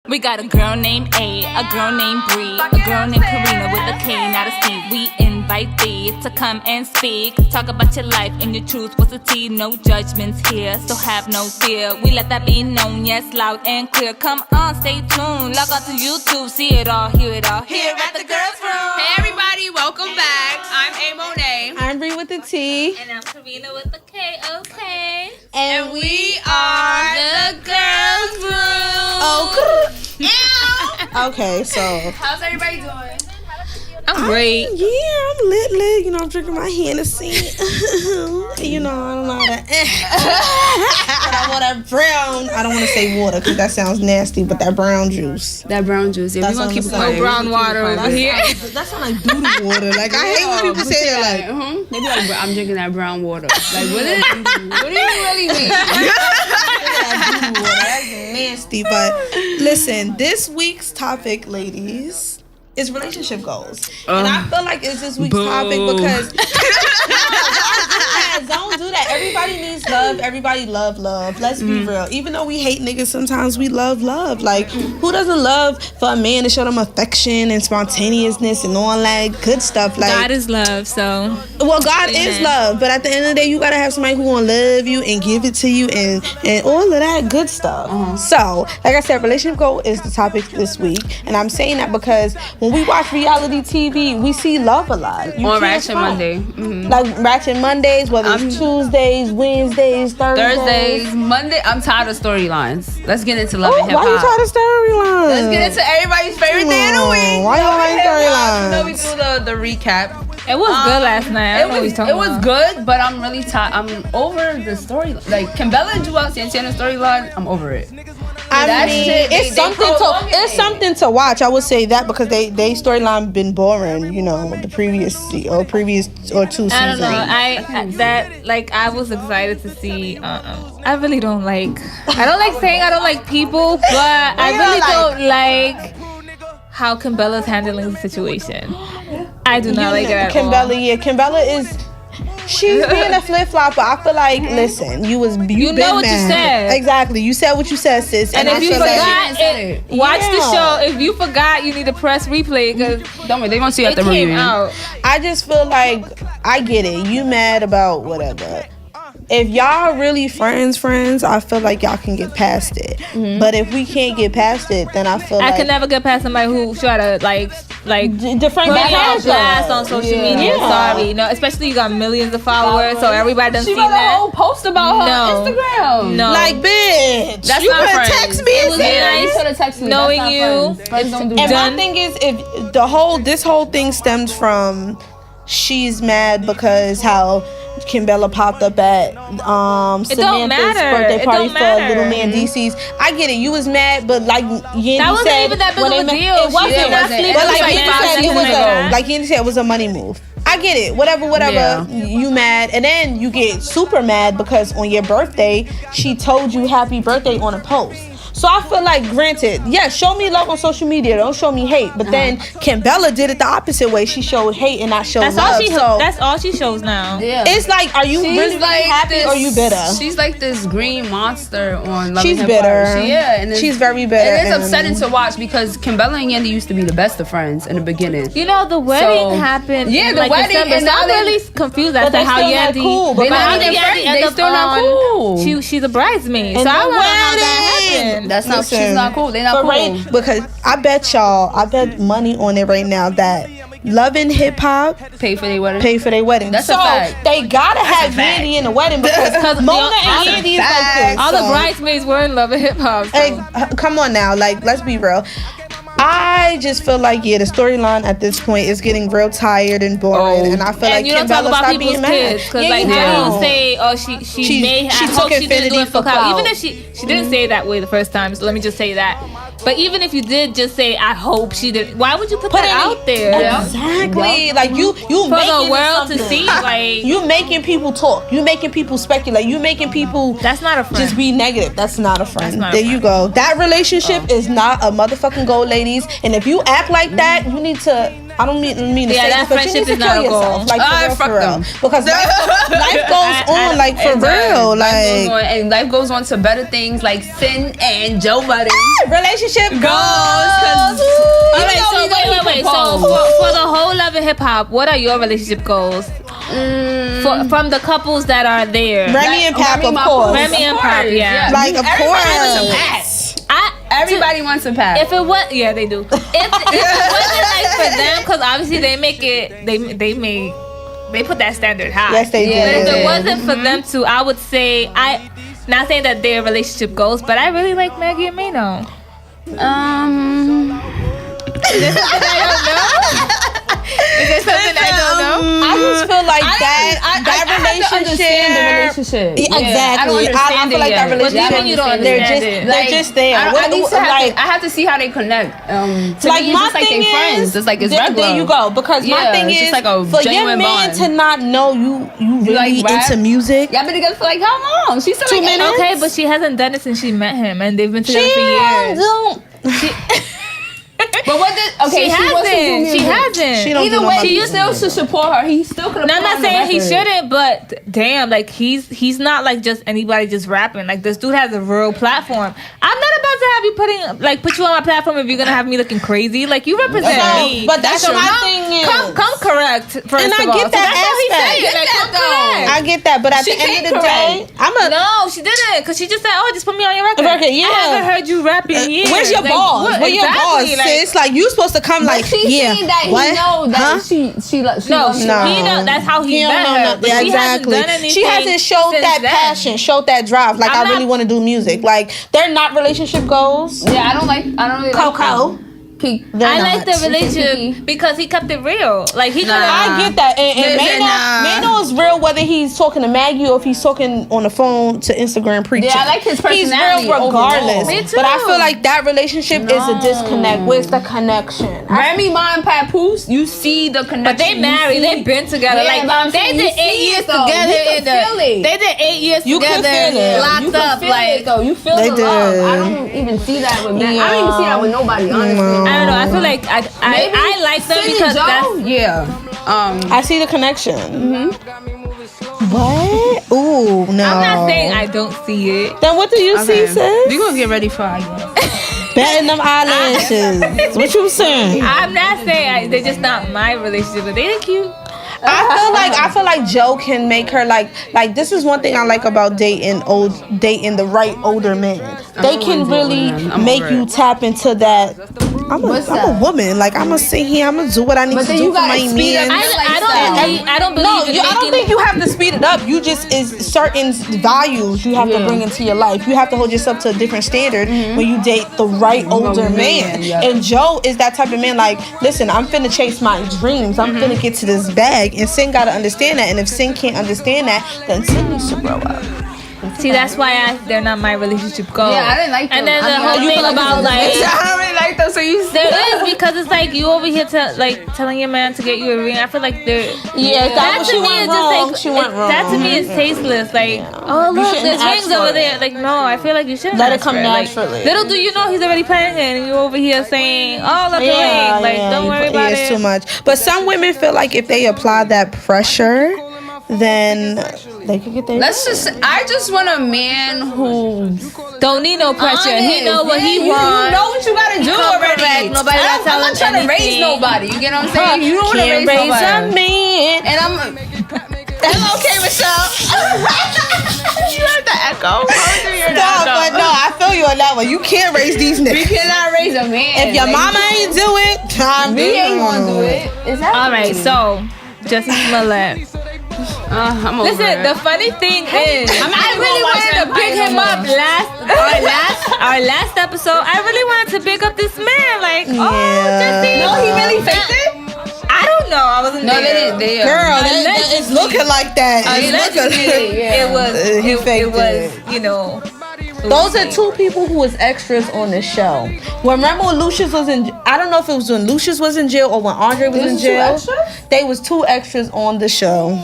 We got a girl named A girl named Bree, a girl named Karina with a K, not a C. We invite thee to come and speak. Talk about your life and your truth. What's the tea? No judgments here, so have no fear. We let that be known, yes, loud and clear. Come on, stay tuned. Log on to YouTube, see it all, hear it all. Here at the girls' room. Hey everybody, welcome back. I'm A Monet. I'm Bree with the T. And I'm Karina with the K, okay. And we are the girls' room. Oh, okay, so How's everybody doing? I'm great. I'm lit. You know, I'm drinking my Hennessy. You know, I don't know how to. But I want that brown. I don't want to say water because that sounds nasty, but that brown juice. That brown juice. Yeah, we're gonna keep No brown water over here. That sounds like doodle water. Like I hate when people say that. Like, they be like, I'm drinking that brown water. Like, what do you really mean? that doodle water. That's nasty. But listen, this week's topic, ladies, is relationship goals. And I feel like it's this week's topic because don't do that. Everybody needs love. Everybody love. Let's be real. Even though we hate niggas, sometimes we love. Like, who doesn't love for a man to show them affection and spontaneousness and all that good stuff? Like, God is love, so. Well, God is love, but at the end of the day, you gotta have somebody who gonna love you and give it to you and all of that good stuff. So, like I said, relationship goal is the topic this week, and I'm saying that because when we watch reality TV, we see love a lot. On Ratchet Monday. Like Ratchet Mondays, whether it's Tuesdays, Wednesdays, Thursdays, Monday. I'm tired of storylines. Let's get into love and hip hop. Why you tired of storylines? Let's get into everybody's favorite day of the week. Why y'all like storylines? No, we do the recap. It was good last night. It was good, but I'm really tired. I'm over the story. Like Kimbella and Joel Santana storyline, I'm over it. I mean, it's something to watch. I would say that because they storyline been boring. You know, the previous or two seasons. I don't know. I was excited to see. I really don't like. I don't like saying I don't like people, but I really don't like how Kimbella's handling the situation. I do not like it at all. Kimbella is. She's being a flip-flopper. I feel like, listen, you know what you said. Exactly. You said what you said, sis. And if you forgot, watch the show. If you forgot, you need to press replay because don't worry, they won't see you at the reunion. I just feel like, I get it. You mad about whatever. If y'all really friends, I feel like y'all can get past it. But if we can't get past it, then I feel like I can never get past somebody who try to like defend your blast on social media. Sorry, no, especially you got millions of followers, so everybody doesn't see that. She wrote a whole post about her Instagram. No, like bitch, that's you not could friends. text me. It was nice text me. knowing you. Don't do and that. my thing is, if this whole thing stems from she's mad because how Kimbella popped up at Samantha's birthday party for little man DC's. I get it. You was mad, but like Yandy that wasn't said, even that big of a deal. It wasn't. But like Yandy said, it was a money move. I get it. Whatever. Yeah. You mad, and then you get super mad because on your birthday she told you happy birthday on a post. So I feel like, granted, yeah, show me love on social media. Don't show me hate. But then Kimbella did it the opposite way. She showed hate and not showed love. That's all she shows now. Yeah. It's like, are you really happy or are you bitter? She's like this green monster on Love She's and Hip Hop. bitter. She's very bitter. And it's upsetting to watch because Kimbella and Yandy used to be the best of friends in the beginning. You know, the wedding happened. Yeah, the like wedding. December, And so now I'm really confused as to how Yandy. Cool, they not even friends. They still not cool. She's a bridesmaid. And so I don't know how wedding. that happened. That's not. She's not cool. They not cool. Right, because I bet money on it right now that Love and Hip Hop pay for their wedding. That's a fact. They gotta have Yandy in the wedding because Mona and Yandy is like this. All the bridesmaids were in Love and Hip Hop. So. Hey, come on now, like let's be real. I just feel like the storyline at this point is getting real tired and boring, and I feel like Kimbella stop being mad. Because like how you say, she took infinity for clout. Even if she didn't say it that way the first time, so let me just say that. But even if you did just say, I hope she did, why would you put that out there? Exactly. Yeah. Like you for the world to see. Like you making people talk. You making people speculate. You making people. That's not a friend. Just be negative. That's not a friend. There you go. That relationship is not a motherfucking goal, ladies. And if you act like that, you need to I don't mean to say that this, but you need friendship to is kill not a goal. yourself. Like, fuck for real. them. Because life goes on, like, for real. Like, and life goes on to better things like Sin and Joe Budden. relationship goals. All right, so wait. So for the whole Love and Hip Hop, what are your relationship goals? From the couples that are there. Remy and Pap, of course. Remy and Pap, yeah. Like, of Everybody course. Everybody wants a Pap. If it was, yeah, they do. If it wasn't like for them, because obviously they make it, they put that standard high. Yes, they do. But if it wasn't for them to, I would say not saying that their relationship goes, but I really like Maggie and Mano. Is there something I don't know? Is there something I don't know? I just feel like that relationship. Yeah, exactly. I feel like that relationship. What do you mean you don't understand it? They're just there. I have to see how they connect. To like me, my it's just like thing they friends. It's like it's regular. There you go. Because my thing it's is, just like a for your genuine man bond. to not know you really like rap? into music. Y'all been together for like how long? She's still 2 like minutes. Okay, but she hasn't done it since she met him, and they've been together for years. But what did? Okay, She hasn't. She don't Either do no way, music. he still should support her. He still could have. No, I'm not saying he shouldn't, but damn, like he's not like just anybody just rapping. Like this dude has a real platform. I'm not about to have you put you on my platform if you're gonna have me looking crazy. Like you represent me. But that's So my come- thing is. Come correct. First And I of all. get that So that's how he aspect. said it. Like, come correct. I get that, but at the end of the day, No, she didn't, cause she just said, "Oh, just put me on your record." Yeah. I haven't heard you rapping in years. Where's your Like, balls? what- Where your balls, exactly, like- sis? Like you supposed to come like, She's yeah. saying that What? he know that Huh? she No, loves he him. know that's how he don't met know her. nothing. But she hasn't Exactly. done anything. She hasn't showed since that then. passion, showed that drive. Like I'm I really not- want to do music. Like they're not relationship goals. Yeah, I don't really Coco. like Kiki. I like the not. relationship because he kept it real. Like he could I get that, and Listen, Mano is real whether he's talking to Maggie or if he's talking on the phone to Instagram preaching. Yeah, I like his personality. He's real regardless. overall. Me too. But I feel like that relationship is a disconnect. Where's the connection? Remy Ma and Papoose, you see the connection. But they married. They've been together. Yeah, like but I'm they saying did you 8 see years it, though. together. You can feel it. They did 8 years You can together. feel it. Locked You can up. feel Like it, though. You feel They the love. did. I don't even see that with men. I don't even see that with nobody, honestly. I don't know. I feel like I like them Sid because and Joe? that's Yeah. I see the connection. What? Ooh, no. I'm not saying I don't see it. Then what do you see, sis? We gonna get ready for I guess. Batting them eyelashes. What you saying? I'm not saying they're just not my relationship, but they're cute. I feel like Joe can make her like this is one thing I like about dating the right older men. They can really make you tap into that. I'm a woman. Like I'm gonna sit here. I'm gonna do what I need to do for my man. I don't believe No, in I don't making- think you have to speed it up. You just is certain values you have to bring into your life. You have to hold yourself to a different standard when you date the right older man. Yeah. And Joe is that type of man. Like, listen, I'm finna chase my dreams. I'm finna get to this bag. And Sin gotta understand that. And if Sin can't understand that, then Sin needs to grow up. See, that's why they're not my relationship goal. Yeah, I didn't like them. And then the I mean, whole you thing feel like about like I don't really like them. So you there is because it's like you over here telling your man to get you a ring. I feel like they're that to me is just like she went wrong. that to me is tasteless. Like oh look, shouldn't there's ask rings for over it. there. Like no, I feel like you shouldn't Let it ask come for Like, naturally. little do you know he's already planning it, and you over here saying oh look the ring. Like don't worry about it's it. too much. But some women feel like if they apply that pressure, then they could get their. I just want a man who Don't need no pressure. He know what he You wants. know what you gotta do already. Correct. Nobody I'm gotta tell not him trying to raise anything. nobody. You get what I'm saying? You don't want to Can't raise raise nobody. a man. And I'm. Hello, okay, Michelle. You heard the echo. But no, I feel you on that one. You can't raise these We niggas. cannot raise a man. If your mama ain't do it, we ain't gonna do it. Exactly. All right, so Justin Smollett. I'm over Listen, it. the funny thing is, I really watch wanted to that big fight him no up our last episode. I really wanted to big up this man. Like, oh, Justin. No, he really faked it. I don't know. I wasn't No, there. they didn't. They girl, it's looking like that. It's looking. It was. He faked It was. You know. Those are two people who was extras on the show. Remember when Lucius was in? I don't know if it was when Lucius was in jail or when Andre was in jail. They was two extras on the show.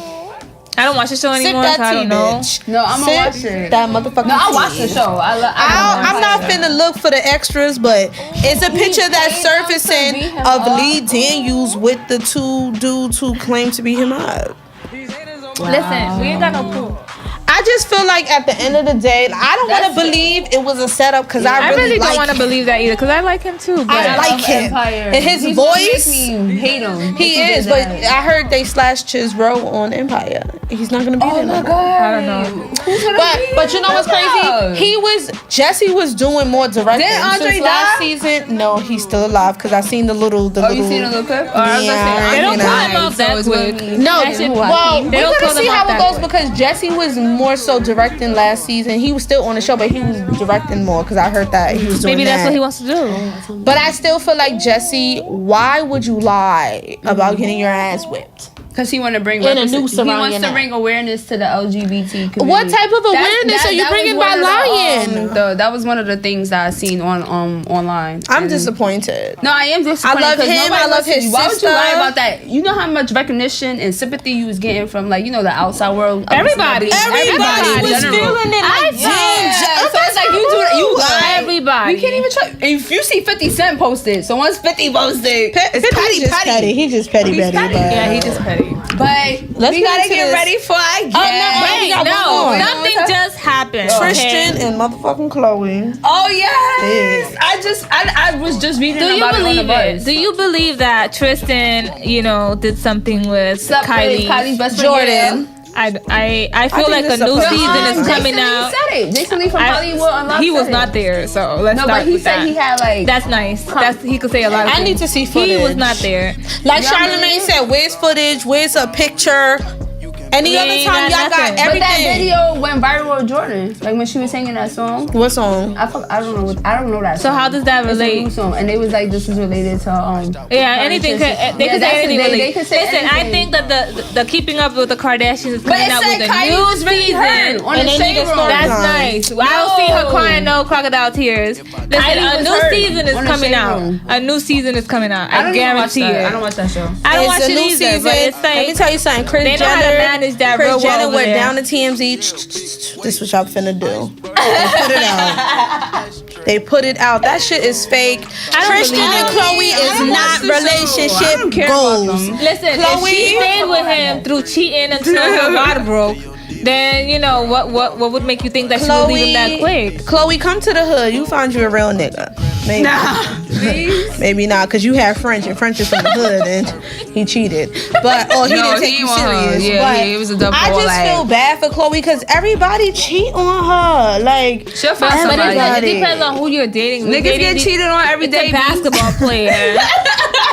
I don't watch the show Sip anymore, that so I tea, don't know. bitch. No, I'm gonna watch Sip it. that motherfucking No, I tea. watched the show. I'm not finna look for the extras, but it's a picture that's surfacing of Lee Daniels with the two dudes who claim to be him up. Listen, we ain't got no proof. I just feel like at the end of the day, I don't want to believe it was a setup because I really don't like want to believe that either because I like him too. But I like him. Empire. And his He's voice. gonna make me hate him. He is, but I heard they slashed his role on Empire. He's not gonna be there. Oh my no more. god! I don't know. Who's gonna But you know what's crazy? Jesse was doing more directing. Did Andre since last die? season. No, he's still alive because I seen the little. Oh, you seen a little clip? Oh, I was gonna Yeah, say, They don't you know. cut him off that quick. No, That shit- well, They we're don't gonna pull see them how off it that goes quick. because Jesse was more so directing last season. He was still on the show, but he was directing more because I heard that he was doing Maybe that's that. what he wants to do. But I still feel like Jesse, why would you lie about getting your ass whipped? Because he want to bring And a noose he around wants your to neck. bring awareness to the LGBT community. What type of awareness are you bringing by lying? That was one of the things that I seen on online. I'm And- disappointed. No, I am disappointed. I love 'cause him, nobody I love wants to- his Why would you sister. lie about that? You know how much recognition and sympathy you was getting from, like, you know, the outside world. Everybody. Everybody was in general. feeling it. Like, Yeah, so it's like you lie. Everybody. You can't even try. If you see 50 Cent posted, so once 50 posted, it's petty. He just petty. He's petty. Yeah, he just petty. But Let's we get gotta into get this. ready for I guess. we got one more. Something just happened. Tristan and motherfucking Chloe. Oh yes, Yeah. I was just reading Do you about it on the believe bus. it? Do you believe that Tristan, did something with Slept with Kylie? Kylie's best friend Jordan. I feel think like a this new is a- season is Jason coming Lee out. said it. Jason Lee from I- Hollywood Unlocked He was said not it. there, so let's No, start but he with said that. he had like. That's nice. He could say a lot of I things. need to see He was footage. not there. Like Yeah, Charlamagne said, where's footage? Where's a picture? Any We other ain't time got y'all got nothing. But that everything. video went viral with Jordan, like when she was singing that song. What song? I don't know. I don't know that. So song. how does that It's a relate? new song, and they was like, this is related to Yeah, anything could. They could say anything. They Really. could say Listen, I anything. think that the Keeping Up with the Kardashians is But coming it out said with a Kylie new was really hurt season. on And the they need shade a room. story. That's Line. nice. I don't see her No. crying no crocodile tears. Listen, Kylie a was new hurt season is on the coming shade out. room. A new season is coming out. I don't even watch guarantee that. it. I don't watch that show. I don't watch It's a it new either, season. but it's Let me like tell you something. Kris they know how to Jenner, manage that Kris real well Jenner over went there. down to TMZ. This what y'all finna do. They put it out. They put it out. That shit is fake. don't Tristan believe and it. Chloe I is don't watch not the show. I relationship don't care about goals. them. Listen, Chloe- if she stayed with him through cheating until her water broke, then what would make you think that she would leave him that quick? Chloe, come to the hood. You find you a real nigga. Maybe. Please. Maybe not, because you have French, and French is from the hood, and he cheated. But, or he No, didn't he take you want her. serious. Yeah, but he was a double I just like- feel bad for Chloe, because everybody cheat on her. Like, She'll find But somebody. it depends on who you're dating. Niggas Dating get cheated on every It's day. a basketball player.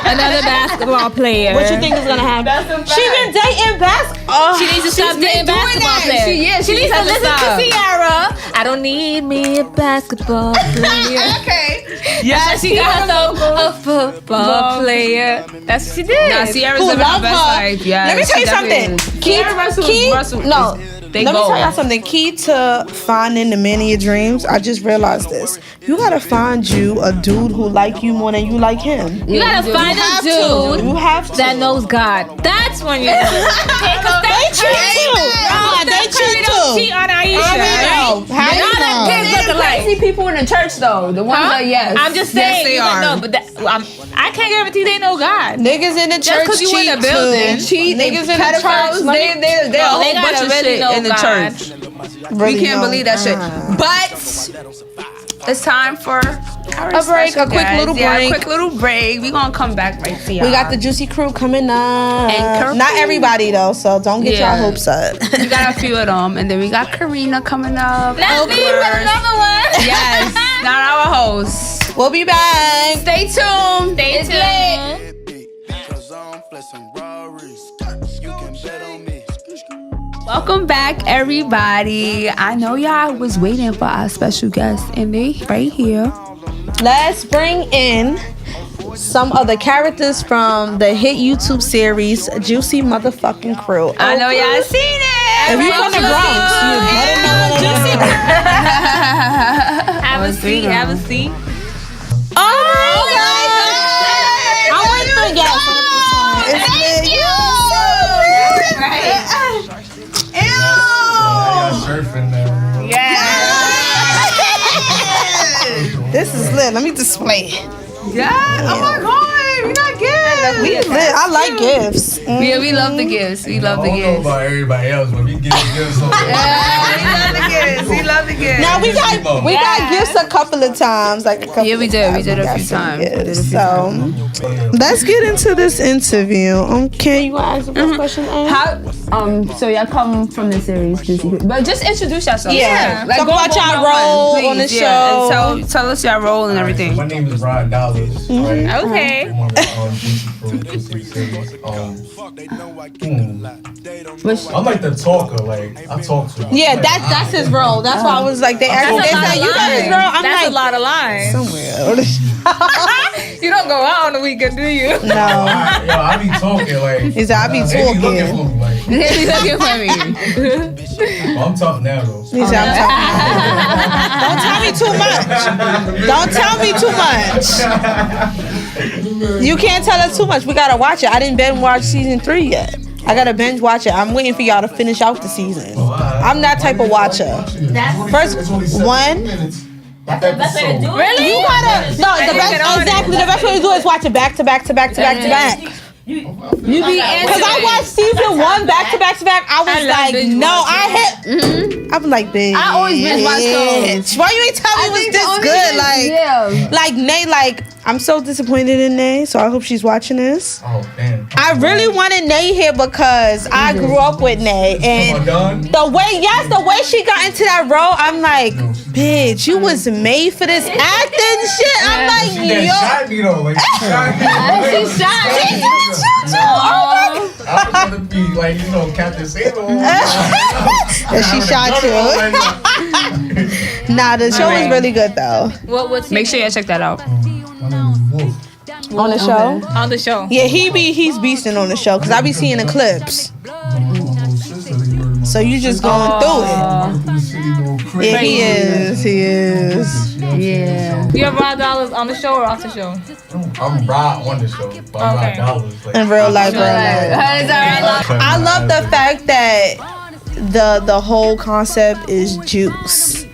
Another basketball player. what you think is gonna happen? She been dating basketball. She needs to stop dating basketball players. She needs to listen to Ciara. I don't need me a basketball player. Okay. Yeah, she got herself a football player. That's what she did. Nah, Ciara's Who living her love best her. life. Yeah, Let me tell you something. No. They Let me go. tell y'all something. Key to finding the man of your dreams. I just realized this. You gotta find you a dude who like you more than you like him. You gotta find a dude You have to. that knows God. That's when you're. They cheat too. They cheat too. Cheat on Aisha. How we know? right? How we Y'all know? kids They're look the alike. crazy people in the church, though. The ones Huh? that, yes. I'm just saying. Yes, they are. No, but I can't guarantee they know God. Niggas in the church 'cause you in cheat the building. too. Cheat, Niggas in the pedophiles, church. Let me- they're a whole They bunch gotta of really shit know in the God. church. really We can't know. believe that shit. But it's time for our A break, special a quick guest. little Yeah, break. a quick little break. We gonna come back right to y'all. We got the Juicy Crew coming up. And Not everybody though, so don't get Yeah. y'all hopes up. We got a few of them, and then we got Karina coming up. Not Of me, but course. another one. Yes, not our host. We'll be back. Stay tuned. Stay It's lit. tuned. Welcome back, everybody. I know y'all was waiting for our special guest, and they right here. Let's bring in some of the characters from the hit YouTube series Juicy Motherfucking Crew. I know y'all seen it. If you from the Bronx, you better know Juicy Have a seat. Have a seat. Oh my God! I went for guess. It's lit. This is lit. Let me display it. Yeah. Oh my God. We got gifts. We lit. I like gifts. Yeah, we love the gifts. We love the I don't know gifts. about everybody else, but we give gifts. We love the gifts. We love the gifts. Now we got gifts a couple of times, like a couple. Yeah, we did. We did a got few some times. gifts. So let's get into this interview. Okay, you want to ask the first question? So y'all come from the series, but just introduce yourself. Yeah. Like Talk go about one y'all by one, role please. on the Yeah, show. and tell us your role and everything. My name is Brian Dollars. Right? Okay. I'm on the DC series. I'm like the talker. Like I talk to. Yeah, that's his role. That's why I was like, they asked me, they said, you got his role. I'm That's like, a lot of lines. somewhere. You don't go out on the weekend, do you? No. I be talking like. He said, I be They be looking talking. for me like. They be looking for me. I'm tough now though. He said, I'm talking. Don't tell me too much. Don't tell me too much. You can't tell us too much. We gotta watch it. I didn't binge watch season 3 yet. I gotta binge watch it. I'm waiting for y'all to finish out the season. I'm that type of watcher. First one. That's the best way to do it. Really? You gotta the best way to do it is watch it back to back to back to back to back. You be Because I watched season 1 back to back to back. I was like, no, I'm like, bitch. I always binge watch those. Why you ain't tell me it was this good? Like Nay, like I'm so disappointed in Nay. So I hope she's watching this. Oh damn. I really wanted Nay here because I grew up with Nay, and the way she got into that role, I'm like, bitch, you was made for this acting shit. I'm like, She yo. shot me though. Like she shot me. She shot She me. did shoot you. Oh my God. I was gonna be like, Captain Sable. And she shot you. Nah, the show was really good though. Make sure y'all check that out. My name is Wolf. On the show? On the show. Yeah, he's beasting on the show because I be seeing the clips. So you just going through it. Yeah, he is. Yeah. You have $5 on the show or off the show? I'm Rod on the show, but I'm Okay. $5. Like, In real life, I I love the fact that the whole concept is juice.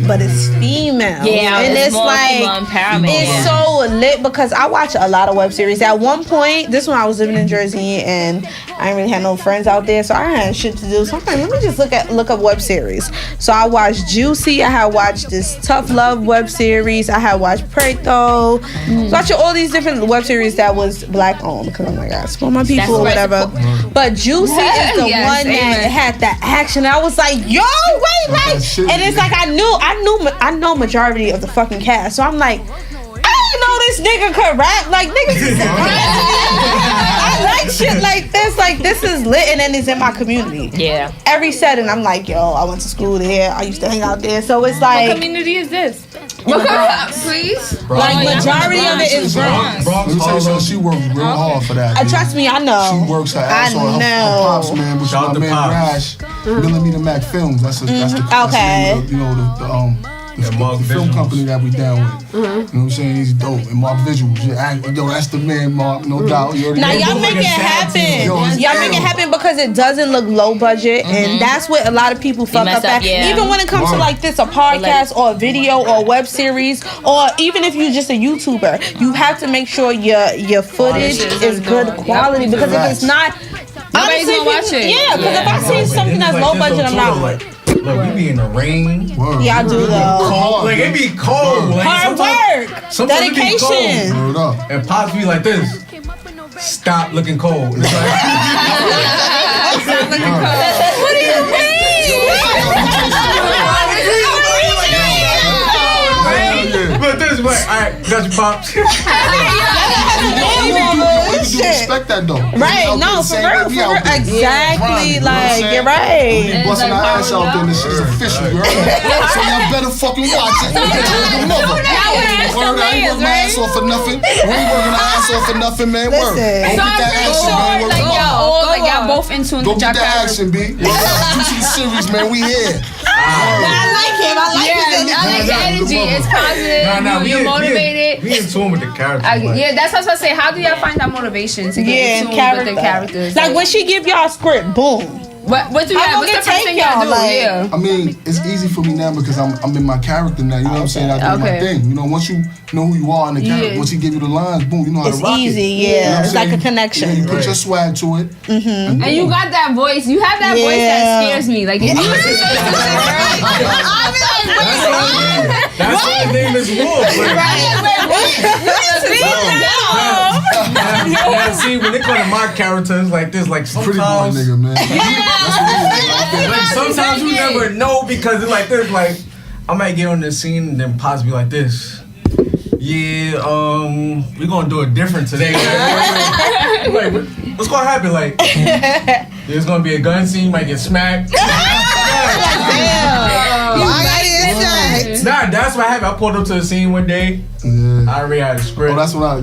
But it's female. Yeah, and it's more like female empowerment. it's so lit because I watch a lot of web series. At one point, this when I was living in Jersey and I didn't really have no friends out there, so I had shit to do. So I'm like, let me just look up web series. So I watched Juicy. I had watched this Tough Love web series. I had watched Preto. Watching all these different web series that was black owned because I'm like, I support my people or whatever. But Juicy is the one that had that action. I was like, yo, wait, like, and it's like I know majority of the fucking cast, so I'm like, I didn't know this nigga could rap. Like niggas is I like shit like this. Like this is lit, and then it's in my community. Yeah. Every setting, I'm like, yo, I went to school there. I used to hang out there, so it's like What community is this? Please. like majority of it is Bronx. Bronx, Let me tell you something, Harlem. she worked real hard for that. B. Trust me, I know. She works her ass I off. Her pops, know. man, which is Shout out my to man Pops. Rash, Millimeter Mac Films. That's the Okay. name of Mark the film Visuals. company that we down with. You know what I'm saying? He's dope. And Mark Visuals. Yo, that's the man, Mark. No doubt. You already Now know. y'all make it happen. Yo, it's Y'all make it ill. happen because it doesn't look low budget, and that's what a lot of people fuck mess up at. up, yeah. Even when it comes to like this, a podcast or a video or a web series, or even if you're just a YouTuber, you have to make sure your footage is good quality because if it's not, honestly, gonna watch it. Yeah, because if I see something that's low budget, I'm not. Like, look, we be in the rain. Word. Yeah, I do though. Cold. Like it be cold. Like, Hard work, sometimes it be dedication. cold. Word up. And Pops be like this. Stop looking cold. And it's like, What do you mean? but this way, alright, got you, Pops. You do respect that though. Right, Out no, there for saying real, that we out there. exactly, Grinding, you know what I'm like, saying? you're right. We busting our ass out there and this shit's official, you heard? So y'all better fucking watch it. Word the mother. Word, I ain't working my ass off for nothing. We ain't working our ass off for nothing, man. Word. Listen. Go get that action, man. Word the mother. Y'all both in tune Go with y'all get that characters. action, B. Juicy series, man. We here. I like him. I like his I like the energy. It's positive. You're motivated. We in tune with the characters. Yeah, that's what I was about to say. How do y'all find that motivation to get in tune with the characters? Like when she give y'all a script, boom. What do you have? What's the first thing y'all do? Yeah. I mean, it's easy for me now because I'm in my character now. You know what I'm saying? I do my thing. You know, once you know who you are in the character, once he give you the lines, boom, you know how to rock it. It's easy, You know what I'm it's like a connection. Yeah, you put your swag to it. And you got that voice. You have that voice that scares me. Like, if you listen to this shit, That's what the name is Wolf. Yeah, see, when they call them my characters like this, like Pretty boy sometimes, nigga, man. That's what it is. like sometimes you never know because it's like this. Like I might get on the scene and then possibly like this. Yeah, we're gonna do it different today. Like, what's gonna happen? Like, there's gonna be a gun scene. You might get smacked. Nah, that's what happened. I pulled up to the scene one day. Yeah. I already had a script. Oh, that's what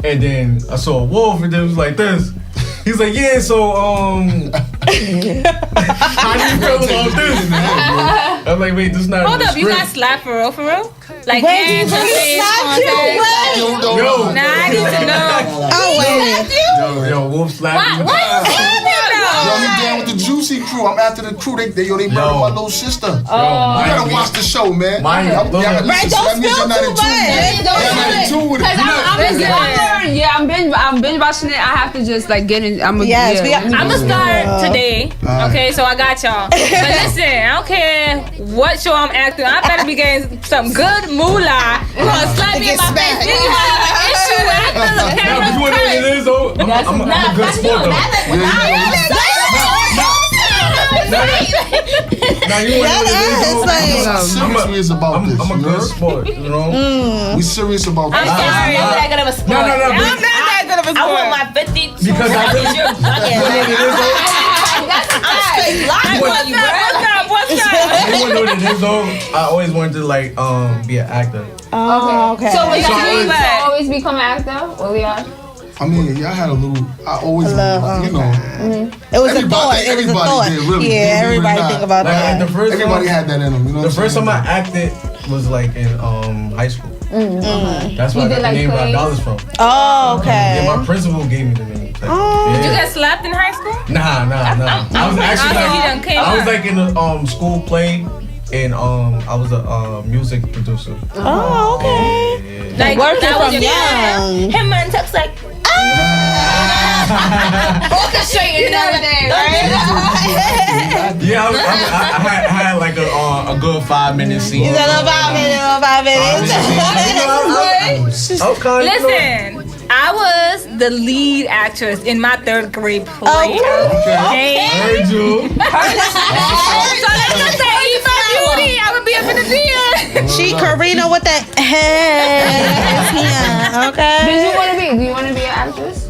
And then I saw a wolf, and then it was like this. He's like, yeah, so, how do you feel about this? I'm like, wait, this is not Hold in the up, you got script. slapped for real? Like, Wait, hands on face, contact. Yo, Nah, I need to know. Oh, wait. Yo, wolf slapped me. What happened Yo, he down with the Juicy crew. I'm after the crew. They murdered my little sister. You gotta watch the show, man. Right, don't spill too much. I'm binge watching it. I have to just like get in. I'm I'ma start today. Okay, so I got y'all. But listen, I don't care what show I'm acting. I better be getting some good moolah. You gonna slap me in my face. You have an issue after the Now, camera. but you wanna know what it is, though? I'm a good sport, though. Now, you wanna know what it is, though? Serious we is about this. I'm a good sport, you know? We serious about this. I'm sorry. I'm not that good of a sport. No, I'm not that good of a I want sport. my 52. Because I really- You're bugging. I'm straight lying on you, bro. What's up? You wanna know what it is, though? I always wanted to, like, be an actor. Oh, okay. So was So your dream what? to always become an actor? William? I mean, y'all had a little. I always, you know. It was a thought. It was a thought. did, really. Yeah, everybody think about Like, that. the first Everybody time, had that in them. You know. the first time I acted was like in high school. That's where I got You did, the like, name plays? $5 from. Oh, okay. Yeah, my principal gave me the name. Like, Oh. Did you yeah. get slapped in high school? Nah. I was actually he done like, came I was up. like in a school play, and I was a music producer. Oh, okay. Yeah. Like, Working that was from your young. Him and Tuck's like, Orchestrating and everything, right? Yeah, I had like a good 5-minute scene. He's a little 5 minutes. I was kind of, Listen, I was the lead actress in my 3rd grade play. Okay. Heard you. So let's just say, eat my beauty. I would be up in the theater. She Karina with that head. Okay. Do you want to be an actress?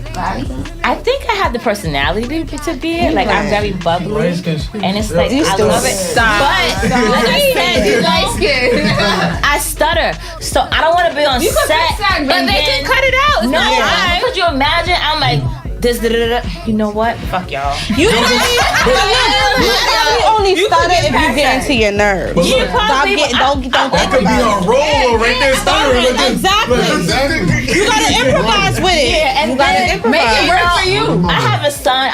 I think I have the personality to be it. Like, I'm very bubbly. And it's like, I love it. But, like I said, you know, I stutter. So, I don't want to be on set. But they can cut it out. It's No, not right. could you imagine? I'm like, this, you know what? Fuck y'all. You only stutter if you get into your nerves. You probably, Don't That think could be about on roll right there, stuttering. Like this. Exactly. You gotta improvise with it. Yeah, and You gotta then improvise. make it work for you. I have a son.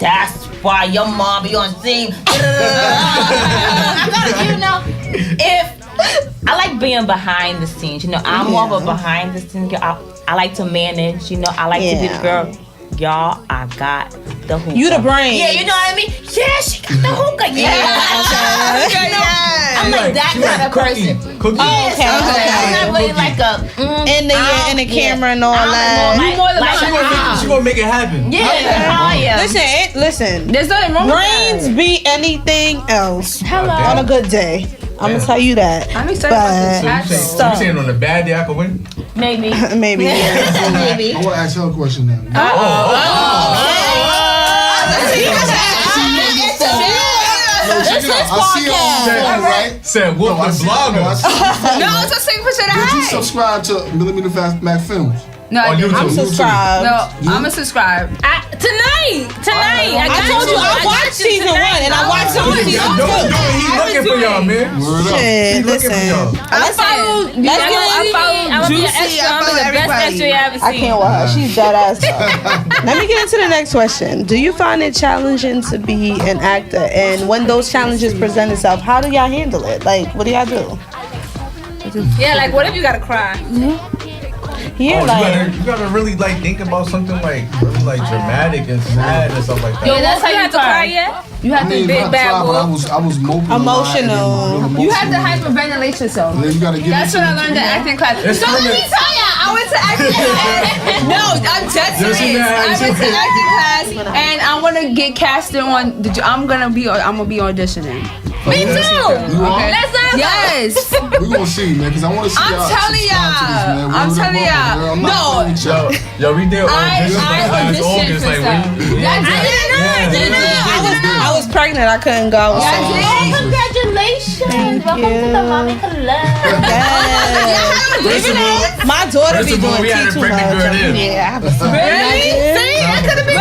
That's why your mom be on scene. I gotta, you know, if I like being behind the scenes. You know, I'm more of a behind the scenes girl. I like to manage. You know, I like to be the girl. Y'all, I got the hookah. You the brain. Yeah, you know what I mean? Yeah, she got the hookah. Yeah. I'm like that kind of person. Cookie. Yes, I'm not really like a In the camera and all I'm that. more like She gonna make it happen. yeah. Listen. There's nothing wrong with Brains beat anything else Hello. on a good day. I'm gonna tell you that. I'm excited about this. So you saying on a bad day I could win? Maybe. Maybe. Yeah. Maybe. I want to ask her a question now. I see her on the phone, right? Said Wolf the blogger. No, it's the same picture Did you that subscribe to Millimeter Fast Mac Films? No, On YouTube. I'm subscribed. No, I'm a subscribe. Tonight. Tonight. I told you I watched season 1 and I watched season 2. He looking for y'all, man. Shit, listen. I follow I'm gonna be an Juicy. extra. I'm I the follow best extra you ever I seen. can't with her. She's dead ass. Let me get into the next question. Do you find it challenging to be an actor? And when those challenges present itself, how do y'all handle it? Like, what do y'all do? Yeah, like what if you gotta cry? Yeah, like. You gotta really like think about something like really like dramatic and sad and stuff like that. Yeah, that's how you have to cry yet? You have to I big bad wolf. I was moping a lot and then Emotional. real You have to emotional. hyperventilate yourself. And then you gotta get That's into what I it. learned in acting class. It's So let me permanent. tell ya, I went to acting class. No, I'm dead serious. I went to acting class and I want to get casted on. I'm gonna be auditioning. Me too. You are? Let's go. Yes. We gonna see, man, because I want to see I'm y'all. telling subscribe to this, man. y'all. I'm Word telling up, y'all. girl. I'm No. not playing with y'all. Yo, we did auditions like last auditioned August. for Like, stuff. I was pregnant. I couldn't go. Oh, Congratulations. Welcome to the Mommy Club. Yes. First of all, My daughter First be of all, doing we had a tea too pregnant much. girl in. Yeah, I have a son. Really? See, I could have been.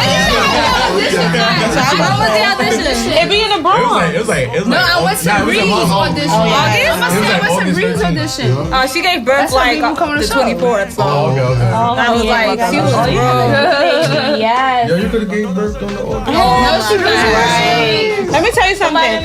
What was the audition? It be in the Bronx. it was like. No, I went to Reed's audition. It was like I went to August Reed's 13th. audition. She gave birth That's why like people come on the the show. 24th. So Oh, okay. I was like, she was Baby, yes. Yo, you could have gave birth on the audition. No, she was right. Let me tell you something.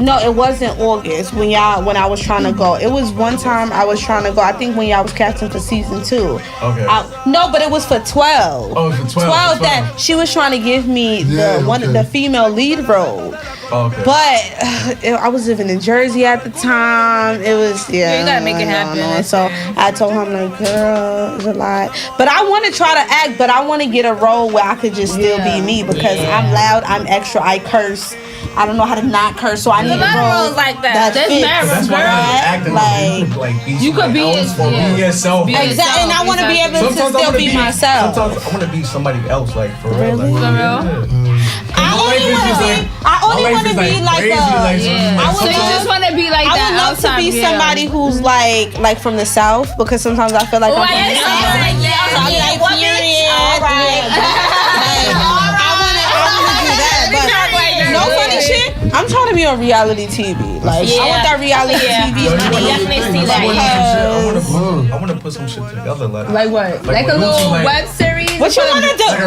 It wasn't August when I was trying to go. It was one time I was trying to go. I think when y'all was casting for season 2. Okay. No, but it was for 12. Oh, for 12. 12 that she was trying to give me the female lead role. Okay. But I was living in Jersey at the time. It was you gotta make it happen. So I told her, I'm like, girl, it's a lot. But I want to try to act, but I want to get a role where I could just still be me because I'm loud, I'm extra, I curse. I don't know how to not curse, so I need a role roles like that. that fits. That's why acting Like, you could be yourself. exactly, and I want to be able to still be myself. Sometimes I want to be somebody else, like for real. Really? I only want to be like So you just want to be like I that would love to outside, be yeah. somebody who's like from the South because sometimes I feel like I'm from the South. I want to do that, but no funny shit. I'm trying to be on reality TV. Like I want that reality TV. Definitely see that. I want to put some shit together, Like what? Like a when little Lucy, web series? What you want to do? Like a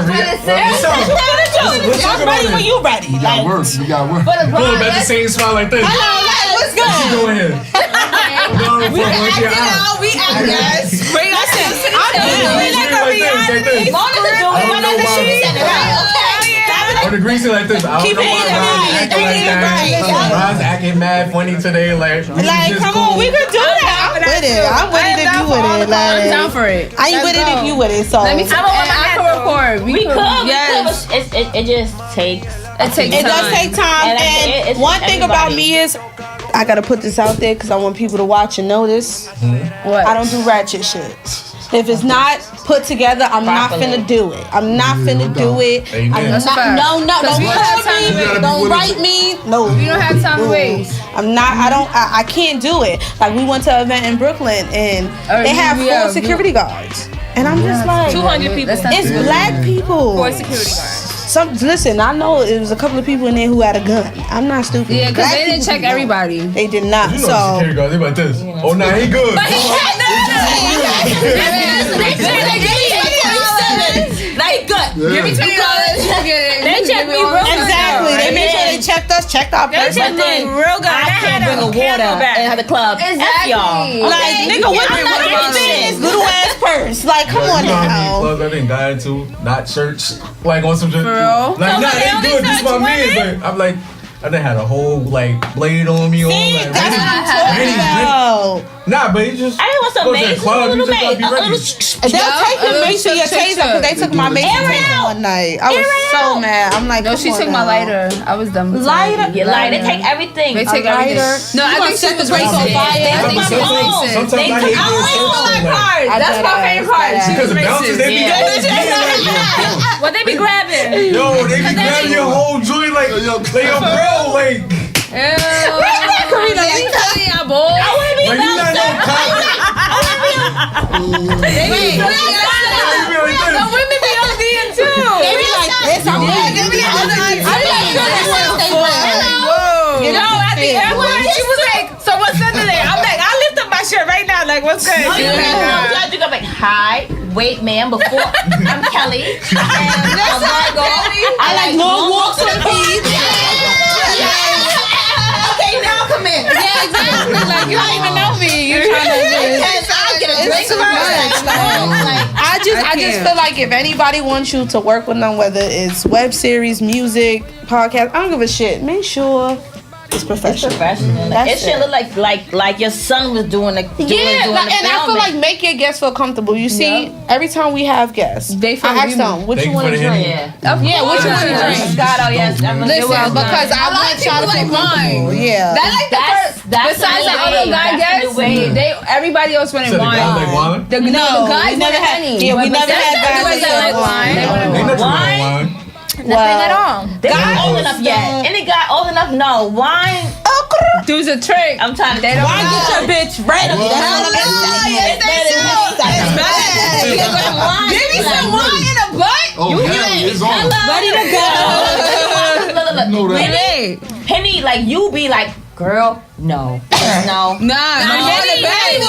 I'm ready when you ready. We got work. We got work. Boom, at the same smile like this. What's good? Go ahead. We act yes. Bring us in. Or the greasy like this. I don't know why Ron's acting like that. Ron's acting mad funny today. Like come on, we could do that. I'm with it. I'm with it if you with it. I'm down for it. I ain't with it if you with it. So Let me tell you, I can record. We could. Yes. It just takes. it does take time. And And one thing about me is I gotta put this out there because I want people to watch and know this. What? I don't do ratchet shit. If it's not put together, I'm not finna do it. I'm not finna do it. Amen. I'm not, no, we don't have time to wait. don't write me. No, We don't have time to waste. I'm not. I can't do it. Like we went to an event in Brooklyn and they have 4 security guards, and I'm just like 200 people. It's black people. 4 security guards. Listen, I know it was a couple of people in there who had a gun. I'm not stupid. Yeah, because Black they didn't people check don't. everybody. They did not. You know So security guards, they about this. Oh, nah, he good. Like good. Give me $20. They checked me real good. exactly. They made sure they checked our They checked me real good. I can't bring a water and have the club. F y'all. Like, nigga, what this little ass purse? Like, come on now. Clubs I didn't got into, not shirts, like on some shit. For real? Like, So nah, they they only good. This touch my man. women? Like, I'm like, I done had a whole like blade on me. See, like, that's what I'm ready, talking ready. about. Nah, but you just I want some go to the mace, club, a you little just gotta mace, be a ready. They'll Yeah, take your mace to your check, taser because they took my mace Air to taser one night. I was so mad. I'm like, No, come she on took my now. lighter. I was done with Lighter? You lie. They take everything. They take A everything. lighter? No, You I gonna think set she was the place on racist. fire? I think she was racist. Sometimes I hate doing shit like That's my favorite part. She because was the bouncers racist. they be getting What they be grabbing? yo, they be grabbing your whole joint like yo, bro, like Karina, They be telling y'all, boy. you not no cop. The women be ODing too. what's good? No, you gonna be like, hi, wait, ma'am, before I'm Kelly. And I like long walks on the beach. Okay, now come in. Yeah, exactly. Like you don't even know me. You're trying to I'll get a drink. It's too much. I just feel like if anybody wants you to work with them, whether it's web series, music, podcast, I don't give a shit. Make sure it's professional. It should look like your son was doing the and I feel like make your guests feel comfortable. You see, every time we have guests, I ask them, what you want to drink? Yeah, what you want to drink? Moscato, yes. Listen, because I want y'all to feel comfortable. Yeah. Besides the other guy guests, everybody else wanted wine. The guys never had any. Yeah, we never had guys that like wine. Wine? Nothing at all. They not old enough yet. Any guy old enough? No. Wine. Dude's a trick. I'm trying to. They don't Wine get your bitch ready. Give me some wine in a butt. Oh, yeah, it's on. ready to go. Look. Penny, like you be like, girl, no. Nah. Penny will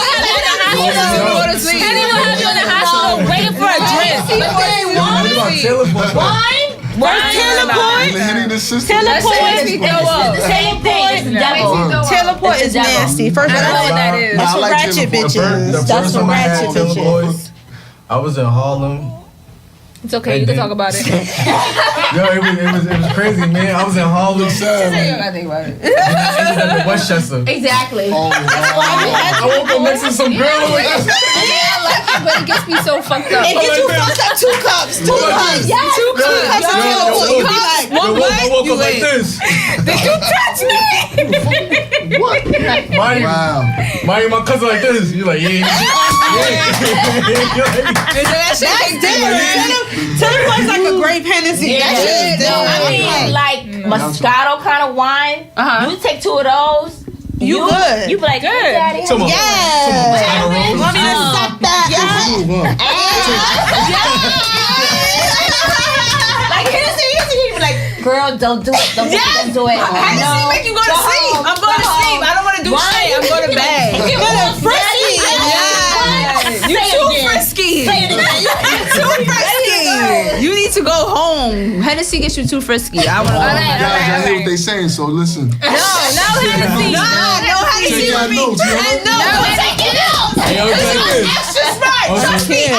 have you in the hospital waiting for a drink. Wine? Same thing. It's devil. Teleport is nasty. First of all, know what that is. That's for ratchet bitches. That's for ratchet bitches. I was in Harlem. It's okay, you can talk about it. Yo, it was crazy, man. I was in Harlem. I think about it. In Westchester. Exactly. Oh, wow. I woke up next to some girl. Yeah, I like it, but it gets me so fucked up. It gets you fucked up. 2 cups. 2 cups. Yes. 2 cups. I woke up like this. Did you touch me? What? Wow. My cousin like this. You like, yeah. Teleport's like a grape Hennessy. I mean, like Moscato kind of wine. You take 2 of those. You good. You be like, good. Daddy. Yeah. Want me to suck that? Like, Hennessy, be like, girl, don't do it. Don't do it. Hennessy make you go to sleep. I'm going to sleep. I don't want to do shit. I'm going to bed. You too frisky. Too frisky. You need to go home. Hennessy gets you too frisky. I want to go home. I hear what they saying, so listen. No Hennessy. No Hennessy with me. No, take it out. Extra smart. Trust me. You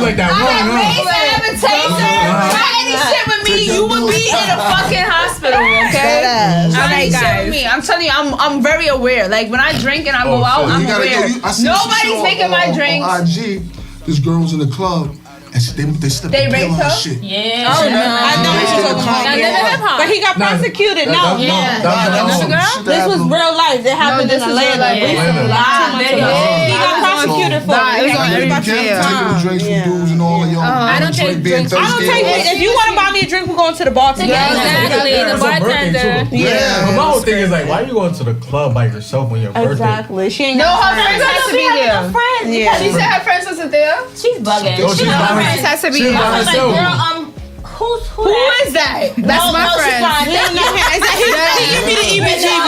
like that wine, huh? I haven't tasted. Try any shit with me, you would be in a fucking hospital, okay? Alright, guys. I'm telling you, I'm very aware. Like when I drink and I go out, I'm aware. Nobody's making my drinks. On IG, this girl was in the club. And they slipped They a pill raped on her? shit. Yeah. Oh, no. I know what you're talking about. But he got prosecuted. No. This was real life. It happened in Atlanta. He got prosecuted for it. Taking drinks from dudes and all of y'all. I don't take drinks. I don't take it. If you want to buy me a drink, we're going to the bar together. Exactly. The bartender. Yeah. But my whole thing is like, why you going to the club by yourself when your birthday? Exactly. She ain't No, got her friends has to be there. Yeah. She said her friends wasn't there. She's bugging. Her friends has to be there. I was like, girl, who is that? That's my friend. He give me the EBGB.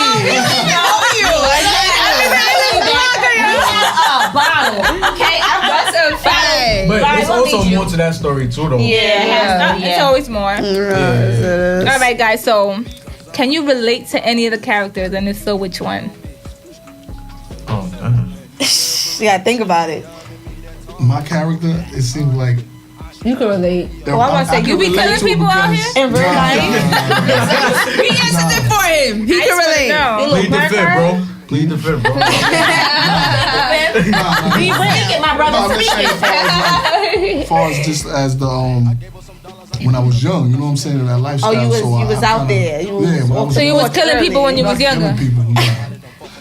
But there's also more to that story too, though. Yeah. It's always more. All right, guys. So, can you relate to any of the characters, and if so, which one? Oh, You gotta think about it. My character, it seems like. You can relate. Well, I'm gonna say you be killing people out here in real life. We answered it for him. He can relate. Plead the fifth, bro. Plead the fifth, bro. Be speaking, my brother. Speaking. As far as just as the when I was young, you know what I'm saying, in that lifestyle. Oh, you was so out there. So you was killing people when you was younger.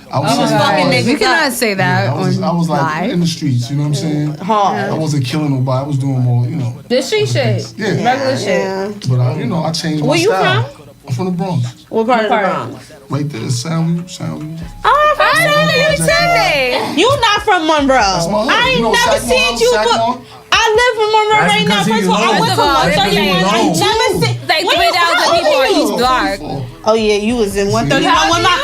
I was fucking niggas. You cannot say that. I was like in the streets, you know what I'm saying? Hard. I wasn't killing nobody. I was doing more, you know. The street shit. Yeah. Regular shit. But I changed my Where you style. from? I'm from the Bronx. What part of the Bronx? Right there, Soundview. Oh, from you not from Monroe. I ain't never seen you, but I live in Monroe right now. First of all, I went from 131. I never seen like 3,000 people on each block. Oh yeah, you was in 131 with my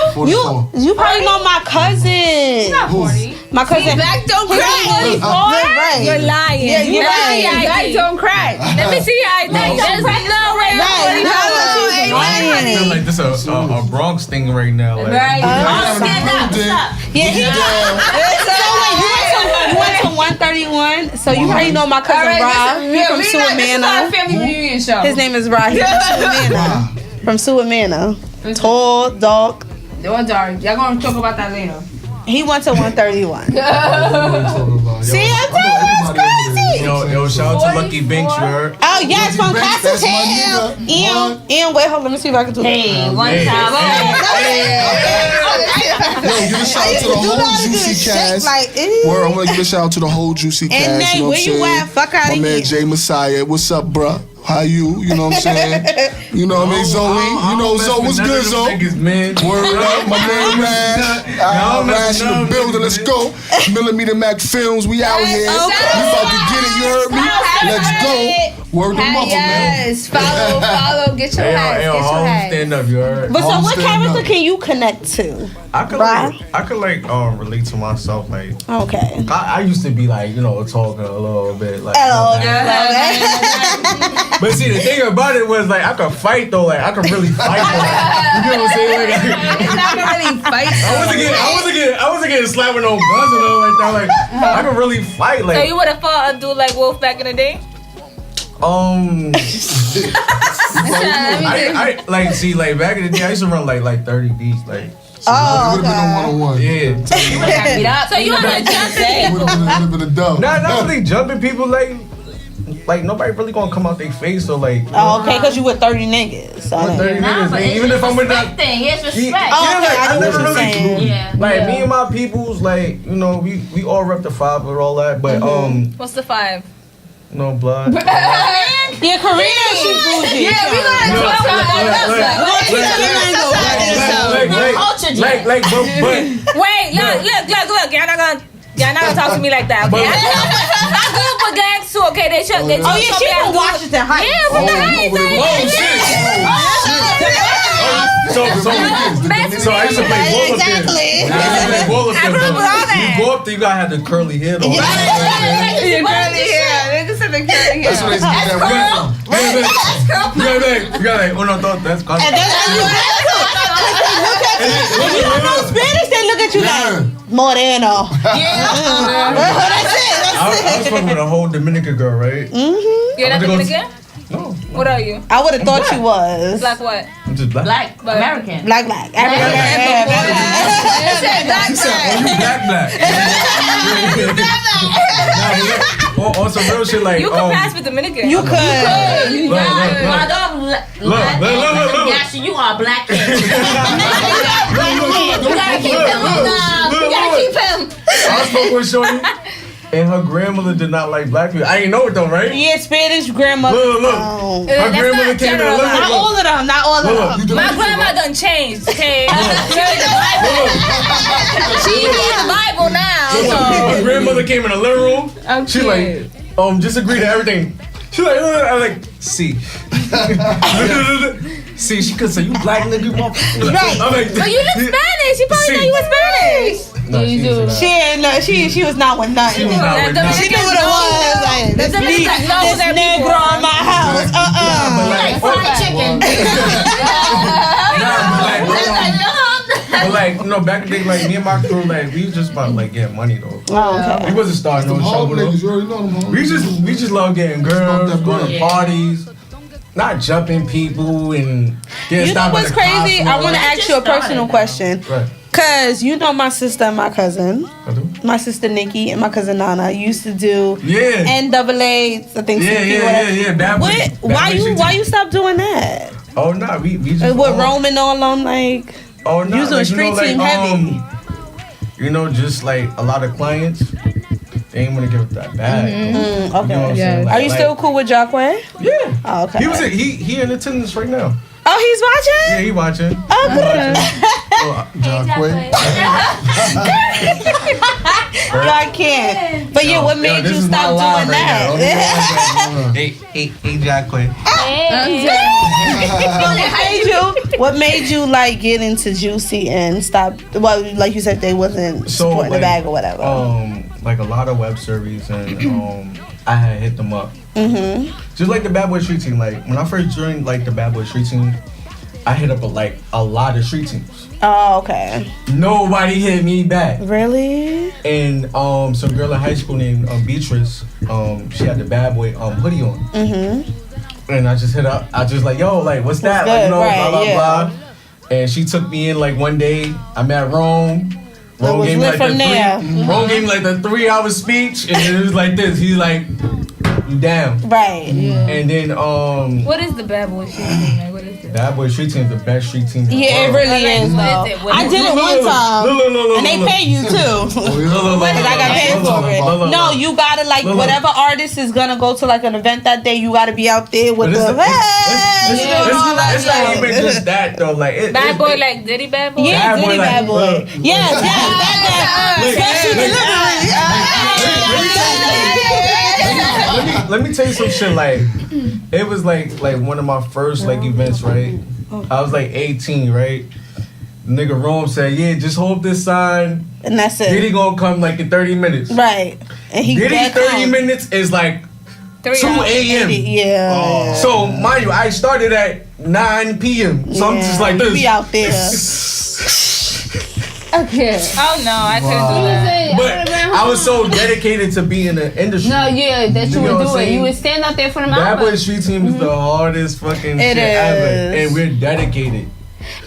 you probably know my cousin. Not 40. My cousin. Black don't crack. Right. You're lying. Yeah, you're right. Black don't crack. Let me see your ID. There's no way. I feel like this is a Bronx thing right now. Like, Right. Stand up. Stop. Yeah, he did. You went to 131, so you already know my cousin Rob. He's from Seward This is Manor. our family reunion show. His name is Rob. He's from Seward Manor. Tall, dark. Don't dark. Y'all gonna talk about that later. He went to 131. See, I'm crazy. Yo, shout out to Lucky Binks, you heard? Oh yes, from Banks, Class that's my nigga. Ian, wait, hold on, let me see if I can do it. Hey, one time. Yo, give a shout out to the whole Juicy cast. Like, Word, I want to give a shout out to the whole Juicy cast. And Nate, you know where what you I'm saying? at? Fuck out My of man here. Jay Messiah, what's up, bruh? How you? You know what I'm saying? You know what I mean, Zoe? You know Zoe, what's good, Zoe? Word up, my man Rash. Rash in the building, let's go. Millimeter Mac Films, we out here. We about to get it, you heard me? Let's go. Word them up, man. Yes, follow, get your hats, Hey, yo, get your Holmes, hats. stand up, you heard? But so Home what stand character up. can you connect to? I could relate to myself, like, Okay. I used to be like, talking a little bit, like. Hello. But see, the thing about it was like I could fight though, like I could really fight. Though. You know what I'm saying? Like, It's not gonna really fight. I wasn't getting slapped with no guns and all like that. Like I could really fight. Like So you would have fought a dude like Wolf back in the day? I like see like back in the day I used to run like 30 deep like. Oh, Would have been on one-on-one. Yeah. So you want to jump in? Would have been a dub. Not really jumping people like nobody really gonna come out their face or like. Oh, okay, because you with 30 niggas. So With 30 niggas, like, even if I'm with that. It's respect. Oh, okay, I know what you're saying. Yeah. Like me and my peoples, like we all rep the 5 with all that, but What's the 5? no blood. Yeah, Karina, she bougie. Yeah, we gonna talk about but Wait, look. Y'all not gonna talk to me like that, okay? I grew up with gangs too, okay? They Oh, yeah, she from Washington Heights. Yeah, from the Heights. So I used to play ball up there. Exactly. I used to play ball up there. grew up with all that. You go up there, you gotta have the curly hair though. Niggas said the curly hair. That's where they get that wig from. You got like, no, that's And that's how you when you know Spanish, they look at you like Moreno. That's it. I was fucking with a whole Dominican girl, right? You're not Dominican? No. What are you? I would have thought you was. Black what? I'm just black. Black American. Black. African. She said, oh, you black. On some real shit like You can pass with Dominican. You could. Look. You are black. You gotta keep him. I spoke with Shorty, and her grandmother did not like black people. I didn't know it though, right? Yeah, Spanish grandmother. Look. Oh. Her grandmother came in the living Not room. all of them. Not all of them. My grandma done changed, okay? She reads the Bible now. Her grandmother came in the living room. She like, just agree to everything. She like, I'm like, see. See, she could say, you black nigga, you motherfucker. Right. I'm like, But you look Spanish. She probably know you were Spanish. No, she do. She ain't no. She was not with nothing. She was not with nothing. She knew what it was. Like, this Negro in my house. Like fried chicken. But like, back in the day, like me and my crew, like we was just about to like get money though. Oh, okay. We wasn't starting no Them home trouble. niggas, you already know them home We just love getting girls, that going to bread. parties, not jumping people and getting You know stopped by what's the cops crazy? and I all want to that. ask you a personal question. Right. Cause you know my sister and my cousin, I do. my sister Nikki and my cousin Nana used to do Yeah. NAA. I think. Yeah. Bad What? boy- Why bad boy Why shit. you stop doing that? Oh no, we just. With Roman all on like. Oh no, You was doing street team heavy. Just like a lot of clients, they ain't want to give it that bad. Okay. You know what I'm saying? Are you still cool with Jacquay? Yeah. Oh, okay. He in attendance right now. Oh, he's watching. Yeah, he watching. Oh, good. Y'all can't. But yeah, what made you stop doing that? Hey, Jacqueline. What made you like get into Juicy and stop? Well, like you said, they wasn't supporting the bag or whatever. Like a lot of web series, and I had hit them up. Just like the Bad Boy Street Team. Like when I first joined, like the Bad Boy Street Team, I hit up a lot of street teams. Oh, okay. Nobody hit me back. Really? And some girl in high school named Beatrice, she had the Bad Boy hoodie on. And I just hit up. I just like, yo, like, what's that? Like, you know, right, blah blah blah. And she took me in like one day. I met Rome. Rome gave me like Rome gave me like the 3-hour speech, and it was like this. He's like, you down? Right. Yeah. And then what is the Bad Boy Street Team? Like, what is it? Bad Boy Street Team is the best street team. Yeah, it really is. Though. I did it one time, and they pay you too. Because I got paid for it. No, you gotta like whatever artist is gonna go to like an event that day. You gotta be out there with the. It's not even just that though. Like Bad Boy, like Diddy Bad Boy. Yeah, Diddy Bad Boy. Yes, special delivery. Let me tell you some shit. Like it was like one of my first like events, right? I was like 18, right? Nigga Rome said, yeah, just hold this sign. And that's it. Diddy gonna come like in 30 minutes. Right. And he Diddy 30 minutes is like 2 a.m. Yeah. So mind you, I started at 9 p.m. So I'm just like this. Be out there. Okay. Oh no, I couldn't do that. But I was so dedicated to be in the industry. No, yeah, that you would do it. You would stand out there for the Bad Boy Street Team is the hardest fucking shit ever, and we're dedicated.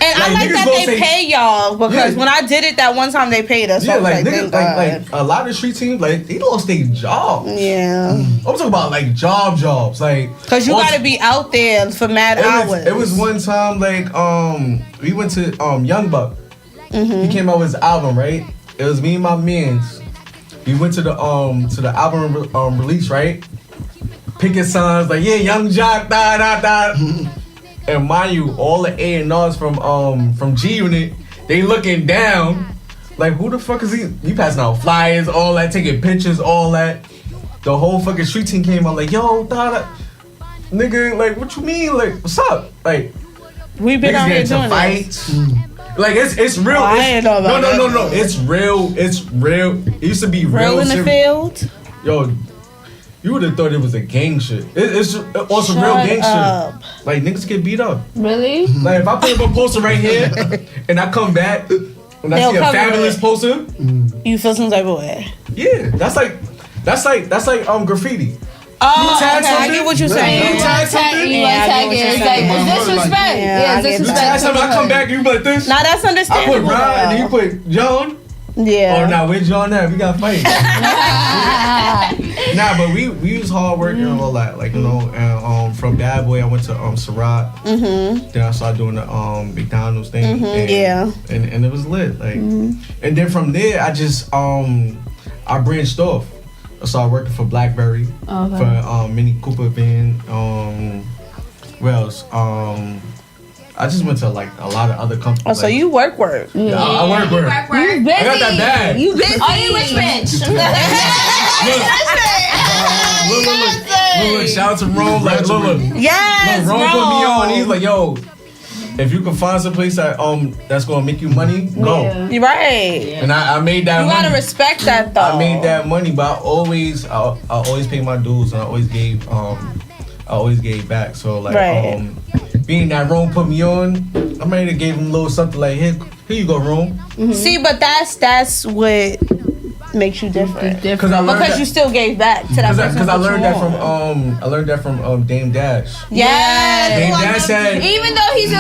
And I like that they pay y'all because when I did it that one time they paid us. Yeah, so like niggas, like a lot of street teams, like they lost their jobs. Yeah, I'm talking about like jobs, like because you gotta be out there for mad hours. It was one time like we went to Young Buck. He came out with his album, right? It was me and my mans. We went to the album release, right? Picking signs like Young Jock, da da da. And mind you, all the A&Rs from G Unit, they looking down, like who the fuck is he? He passing out flyers, all that, taking pictures, all that. The whole fucking street team came out like, yo, da, nigga, like what you mean? Like what's up? Like we been out here doing fights. Like it's real. I ain't know about that. No. It's real. It's real. It used to be real in the field. Yo, you would have thought it was a gang shit. It's on some real gang shit. Like niggas get beat up. Really? Like if I put up a poster right here and I come back and I see a fabulous poster, you feel some type of way. Yeah, that's like graffiti. Oh, okay, I get what you're saying. You tag something? It's like disrespect. Yeah, disrespect. You tag something, I come back, you be like this. Nah, that's understandable. I put Ron and then you put John. Yeah. Oh, nah, where's John at? We got fight. Nah, but we was hard working and all that. Like, you know, and from Bad Boy, I went to Surratt. Then I started doing the McDonald's thing. And it was lit. Like, and then from there, I just, I branched off. I started working for BlackBerry, for Mini Cooper van. What else? I just went to like a lot of other companies. Oh, so you work? Yeah, I work. You busy. I got that bag. You busy? Are you rich? Look, shout out to Rome. Like, look. Yes, Rome put me on. He's like, yo, if you can find some place that that's gonna make you money, go. Yeah. You're right. Yeah. And I made that money. You gotta respect that though. I made that money, but I always paid my dues and I always gave back. So like being that Rome put me on, I might have gave him a little something like here you go, Rome. See, but that's what makes you different. Because you still gave back to that person. Because I learned that from Dame Dash. Yeah. Dame Dash said, even though he's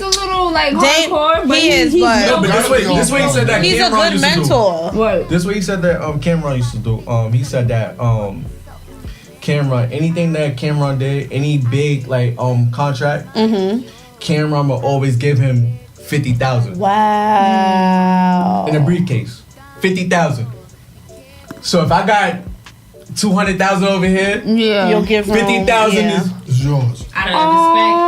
a little like hardcore, but he's but this way he said that he's Cameron a good mentor. Right. This way he said that Cameron used to do. He said that Cameron, anything that Cameron did, any big like contract, Cameron will always give him 50,000. Wow. In a briefcase, 50,000. So if I got 200,000 over here, you'll give 50,000 is yours. Out of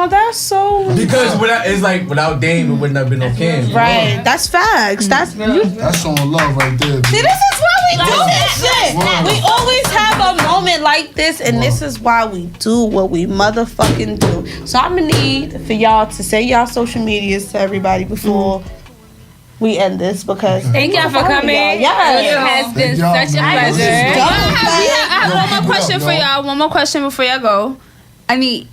Oh, that's so. Because without Dame, it wouldn't have been no Cam. Right, that's facts. That's showing love right there. See, this is why we do this shit. We always have a moment it like this, and this is why we do what we motherfucking do. So I'm gonna need for y'all to say y'all social medias to everybody before we end this, because thank y'all for coming. Yes. It has been such a pleasure. I have one more question for y'all. One more question before y'all go. I need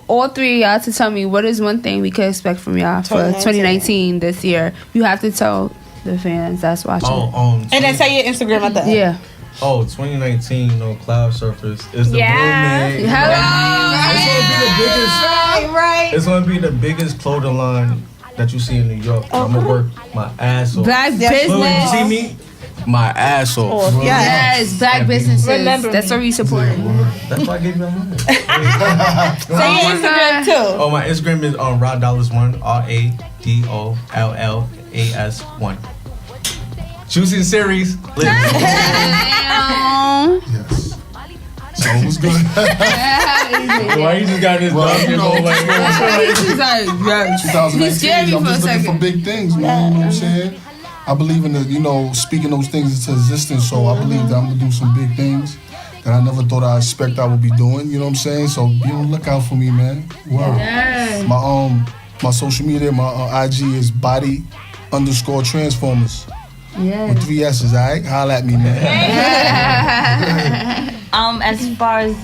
all three of y'all to tell me what is one thing we can expect from y'all for 2019 this year. You have to tell the fans that's watching. And then say your Instagram at the end. Yeah. 2019, Cloud Surface is the movement. Hello. It's gonna be the biggest clothing line that you see in New York. I'm gonna work my ass off. Black business. Look, you see me? My ass off. Yes, black businesses. That's what we support. That's why I gave you a money. Say your Instagram too. My Instagram is Radollas1, RADOLLAS1. Juicy series. Yes. So it was good. Why you just got this dog? 2019, I'm just looking for big things, man. You know what I'm saying? I believe in speaking those things into existence. So I believe that I'm gonna do some big things that I never thought I expect I would be doing. You know what I'm saying? So be on the lookout for me, man. Wow. Yes. My social media, my IG is body_transformers. Yeah. With 3 S's, alright? Holla at me, man. As far as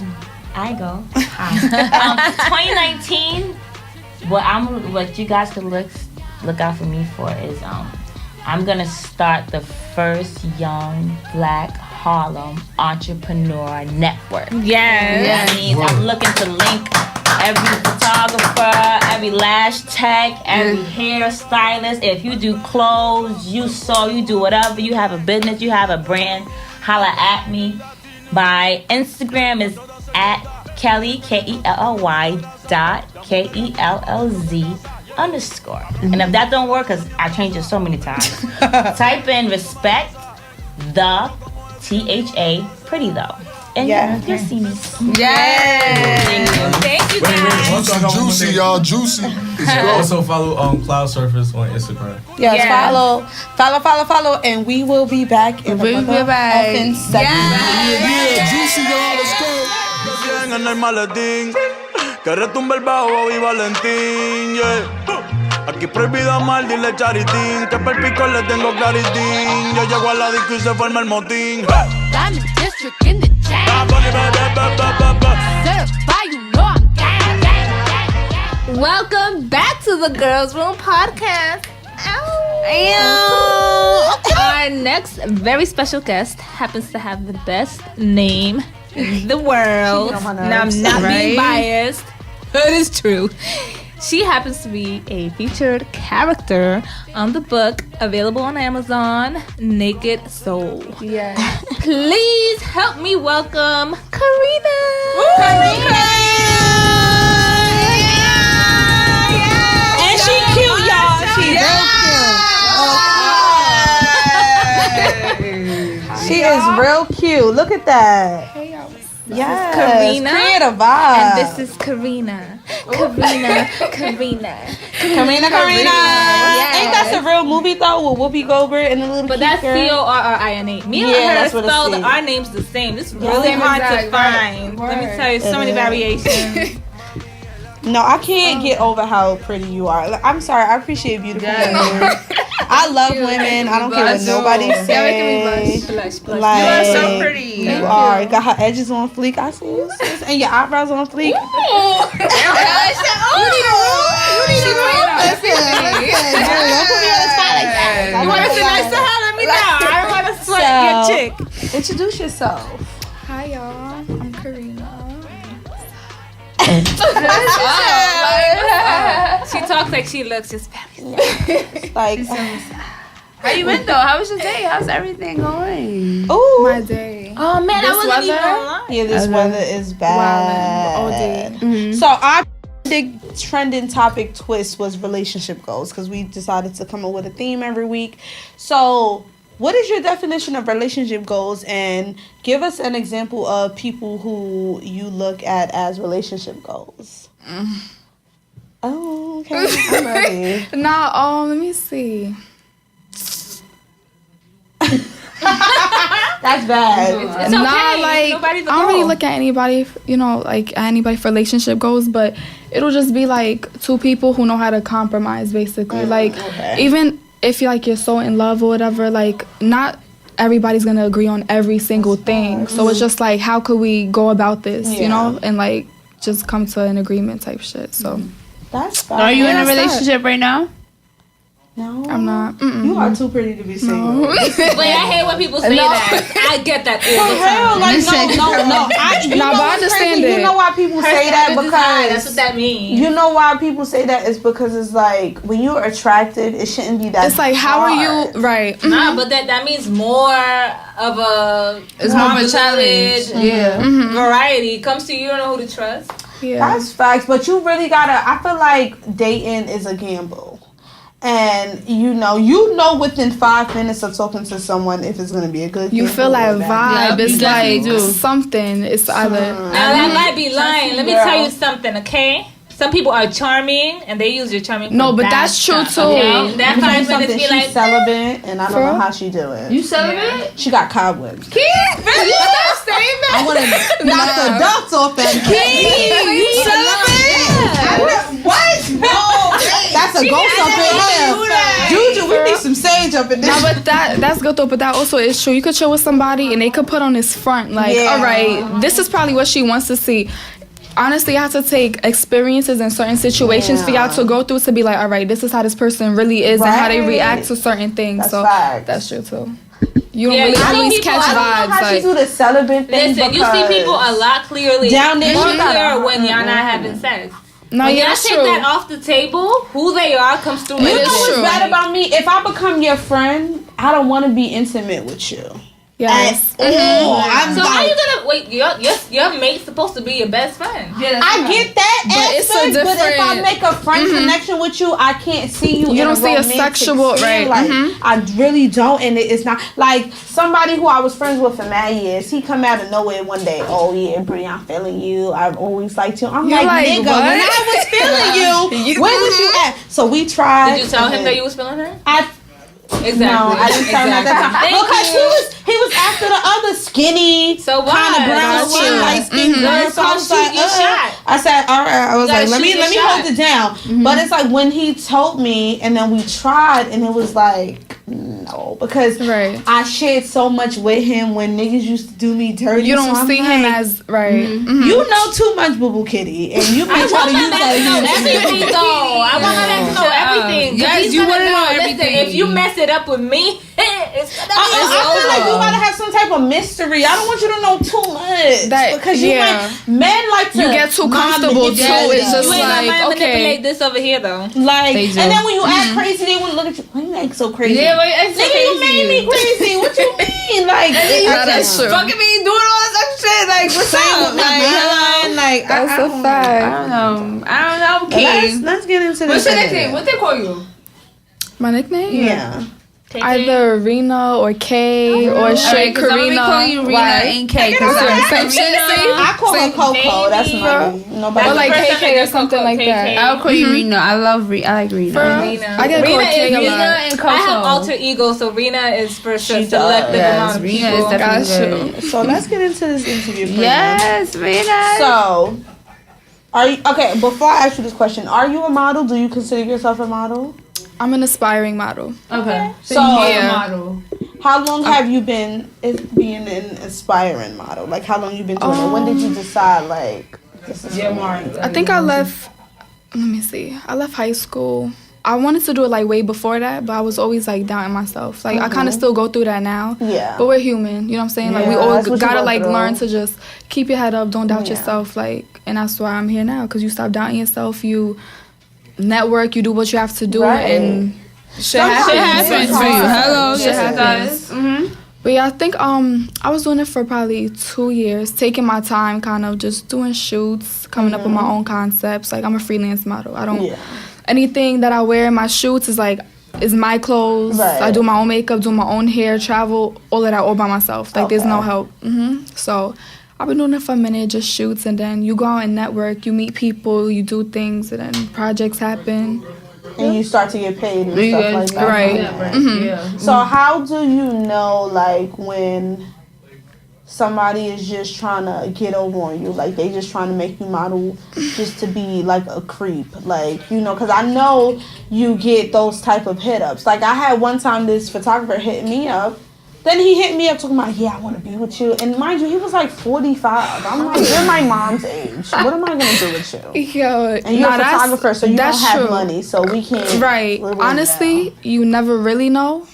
I go, 2019, what you guys could look out for me for is I'm gonna start the first young Black Harlem entrepreneur network. Yes. That means I'm looking to link every photographer, every lash tech, every hairstylist. If you do clothes, you sew, you do whatever, you have a business, you have a brand, holla at me. My Instagram is at Kelly, KELLY.KELLZ_. And if that don't work, because I changed it so many times, type in respect the THA pretty though. And you'll see me. Yes. Thank you guys. Juicy, y'all. Juicy. Also follow Cloud Surface on Instagram. Yes, follow, and we will be back in the second segment. Juicy, y'all. Let's go. En el maletín, que retumbe el bajo y Valentín, yeah. Aquí prohibido amar, dile charitín, que per pico le tengo claritín. Yo llego a la disco y se forma el motín. Diamond District in the jam. Certified, you know I'm gang, gang, gang, gang. Welcome back to the Girls Room Podcast. Our next very special guest happens to have the best name in the world. Now, I'm not being biased, but it's true. She happens to be a featured character on the book available on Amazon, Naked Soul. Yes. Please help me welcome Karina. And she cute, y'all. She real cute. She is real cute. Look at that. Yes, Karina. Creative vibe. And this is Karina. Karina. Yes. Ain't that a real movie though with Whoopi Goldberg and the little But cute that's girl? Corrina. Me and her spelled our names the same. This is really hard to find. Let me tell you, so many variations. No, I can't get over how pretty you are. Like, I'm sorry, I appreciate beautiful women. I love women. I don't care what nobody says. You are so pretty. You are. You got her edges on fleek. I see you. Sis. And your eyebrows on fleek. You need a You want to sit next to her? Let me know. I don't want to sweat your chick. Introduce yourself. Hi y'all, I'm Karina. She talks like she looks just fabulous. Like, How you been though? How was your day? How's everything going? ooh. My day. Oh man, This I wasn't even weather? online. Yeah, this weather is bad. All day. So our big trending topic twist was relationship goals, because we decided to come up with a theme every week. So what is your definition of relationship goals, and give us an example of people who you look at as relationship goals? Oh, okay. I'm ready. Let me see. That's That's bad. It's okay. Not like Nobody's a I don't really goal. look at anybody, like at anybody for relationship goals, but it'll just be like two people who know how to compromise, basically. Even if you're so in love or whatever, like not everybody's gonna agree on every single thing. So it's just like, how could we go about this, and like just come to an agreement type shit. So that's fine. Are you in a relationship right now? No, I'm not. You are too pretty to be single. Wait, I hate when people say that. I get that all the time. No. But I understand it. You know why people say that? Because that's what that means. You know why people say that is because it's like when you're attracted, it shouldn't be that. It's like, how are you? Right. Nah, but that means more of a. It's more of a challenge. Yeah. Variety. It comes to you don't know who to trust. Yeah. That's facts, but you really gotta. I feel like dating is a gamble. And you know within 5 minutes of talking to someone if it's gonna be a good. You feel that vibe. It's like do. something. It's either. Now that might be lying. Let me tell you something, okay? Some people are charming and they use your charming. No, but that's true too. Okay? That 5 minutes be she's like celibate, and I don't know how she do it. You celibate? She got cobwebs. You stop saying that. I want to knock the dust off that. You celibate? What? No. That's a ghost up in here. Juju, we need some sage up in there. No, but that's good though. But that also is true. You could chill with somebody and they could put on this front like, all right, this is probably what she wants to see. Honestly, you have to take experiences in certain situations for y'all to go through to be like, all right, this is how this person really is and how they react to certain things. That's true too. You don't really always catch vibes. I don't know how she do the celibate thing. Listen, you see people a lot clearly. Down there, more clear when y'all not having sex. No, when yeah, y'all that's take true. that off the table, who they are comes through. You know what's bad about me? If I become your friend, I don't want to be intimate with you. Yes. So how you gonna wait? Your mate's supposed to be your best friend. Yeah, I get that aspect, but if I make a friend connection with you, I can't see you. You in don't see a sexual, right? Like I really don't, and it's not like somebody who I was friends with for mad years. He come out of nowhere one day. Oh yeah, Brie, I'm feeling you. I've always liked you. I'm like nigga, what? when I was feeling you, where was you at? So we tried. Did you tell him that you was feeling her? Exactly. No, I didn't tell him at that time because he was after the other skinny, so kind of brown skin, light skin girl. So I was like, I said, all right. I was like, let me hold it down. But it's like when he told me, and then we tried, and it was like. No, because I shared so much with him when niggas used to do me dirty. You don't see him as You know too much, Boo Boo Kitty, and you may try to use everything though. I want her to know everything. Yes, you want to know everything. If you mess it up with me, it's gonna be I feel like you gotta have some type of mystery. I don't want you to know too much because men like to get too comfortable too. It's just like manipulate this over here though. Like, and then when you act crazy, they wouldn't look at you. Why you act so crazy? Yeah, nigga, you made me crazy. What you mean? Like, that's true. Fucking me, doing all this extra shit. Like, what's up? Like, that's a fact. I don't know, King. Let's get into this. What's your nickname? What they call you? My nickname? Yeah. Either Rena or K or straight Karina. I'm gonna be calling you Rena and K. I call her Coco. That's my name. Nobody. Or like KK or something like that. I'll call you Rena. I like Rena. I get called K a lot. And Coco. I have alter ego, so Rena is for sure selective amount of people. Rena is definitely So let's get into this interview. Yes, Rena. So, are you okay? Before I ask you this question, are you a model? Do you consider yourself a model? I'm an aspiring model. Okay. So model. How long have you been being an aspiring model? Like, how long you been doing it? When did you decide, like, this is I think I left, let me see. I left high school. I wanted to do it, like, way before that, but I was always, like, doubting myself. Like, I kind of still go through that now. Yeah. But we're human, you know what I'm saying? Like, we all gotta, like, learn to just keep your head up, don't doubt yourself, like, and that's why I'm here now, because you stop doubting yourself, you network, you do what you have to do, and shit happens for you. Hello, shit happens. But yeah, I think I was doing it for probably 2 years, taking my time, kind of just doing shoots, coming up with my own concepts. Like, I'm a freelance model. I don't anything that I wear in my shoots is my clothes. I do my own makeup, do my own hair, travel, all of that all by myself. Like, there's no help. So I've been doing it for a minute, just shoots, and then you go out and network, you meet people, you do things, and then projects happen. And you start to get paid and stuff like that. Right. So how do you know, like, when somebody is just trying to get over on you. Like, they just trying to make you model just to be, like, a creep. Like, you know, because I know you get those type of hit-ups. Like, I had one time this photographer hit me up. Then he hit me up talking about, yeah, I want to be with you. And mind you, he was like 45. I'm like, you're my mom's age. What am I going to do with you? Yo, and you're a photographer, so you don't have money, so we can't. Right. Honestly, you never really know.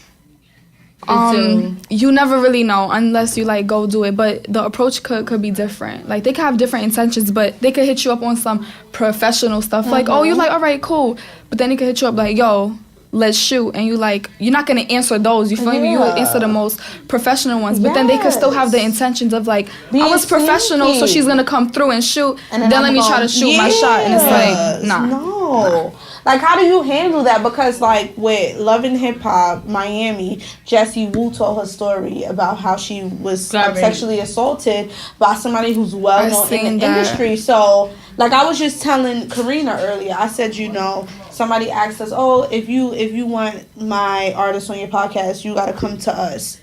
You never really know unless you like go do it, but the approach could be different. Like, they could have different intentions, but they could hit you up on some professional stuff. Like, oh, you're like, all right, cool. But then they could hit you up like, yo, let's shoot, and you like, you're not gonna answer those, you feel me? You answer the most professional ones, but then they could still have the intentions of like, I was professional, so she's gonna come through and shoot, and then let me try to shoot my shot, and it's like, nah. Like, how do you handle that? Because like with Love and Hip Hop Miami, Jessie Wu told her story about how she was sexually assaulted by somebody who's well known in the industry. So like, I was just telling Karina earlier, I said, you know, somebody asked us, oh, if you want my artist on your podcast, you got to come to us.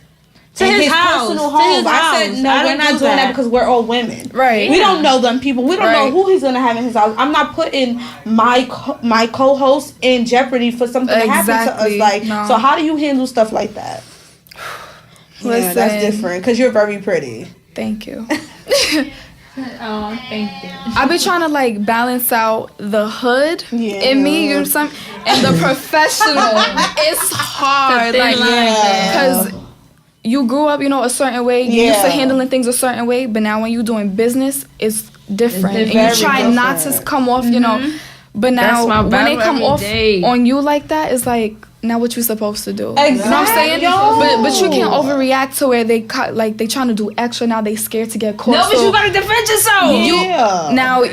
To his house. Personal home. I said, no, we're not doing that because we're all women. Right. We don't know them people. We don't know who he's going to have in his house. I'm not putting my co-host in jeopardy for something to happen to us. Like, so how do you handle stuff like that? Yeah, that's different because you're very pretty. Thank you. Oh, thank you. I be trying to like balance out the hood in me, you know what I'm saying, and the professional. It's hard, like, because you grew up, you know, a certain way. You used to handling things a certain way, but now when you're doing business, it's different. And you try not to come off, you know. But now when they come off on you like that, it's like, now what you supposed to do? Exactly. You know what I'm saying? But you can't overreact to where they like they trying to do extra. Now they scared to get caught. No, but you gotta defend yourself.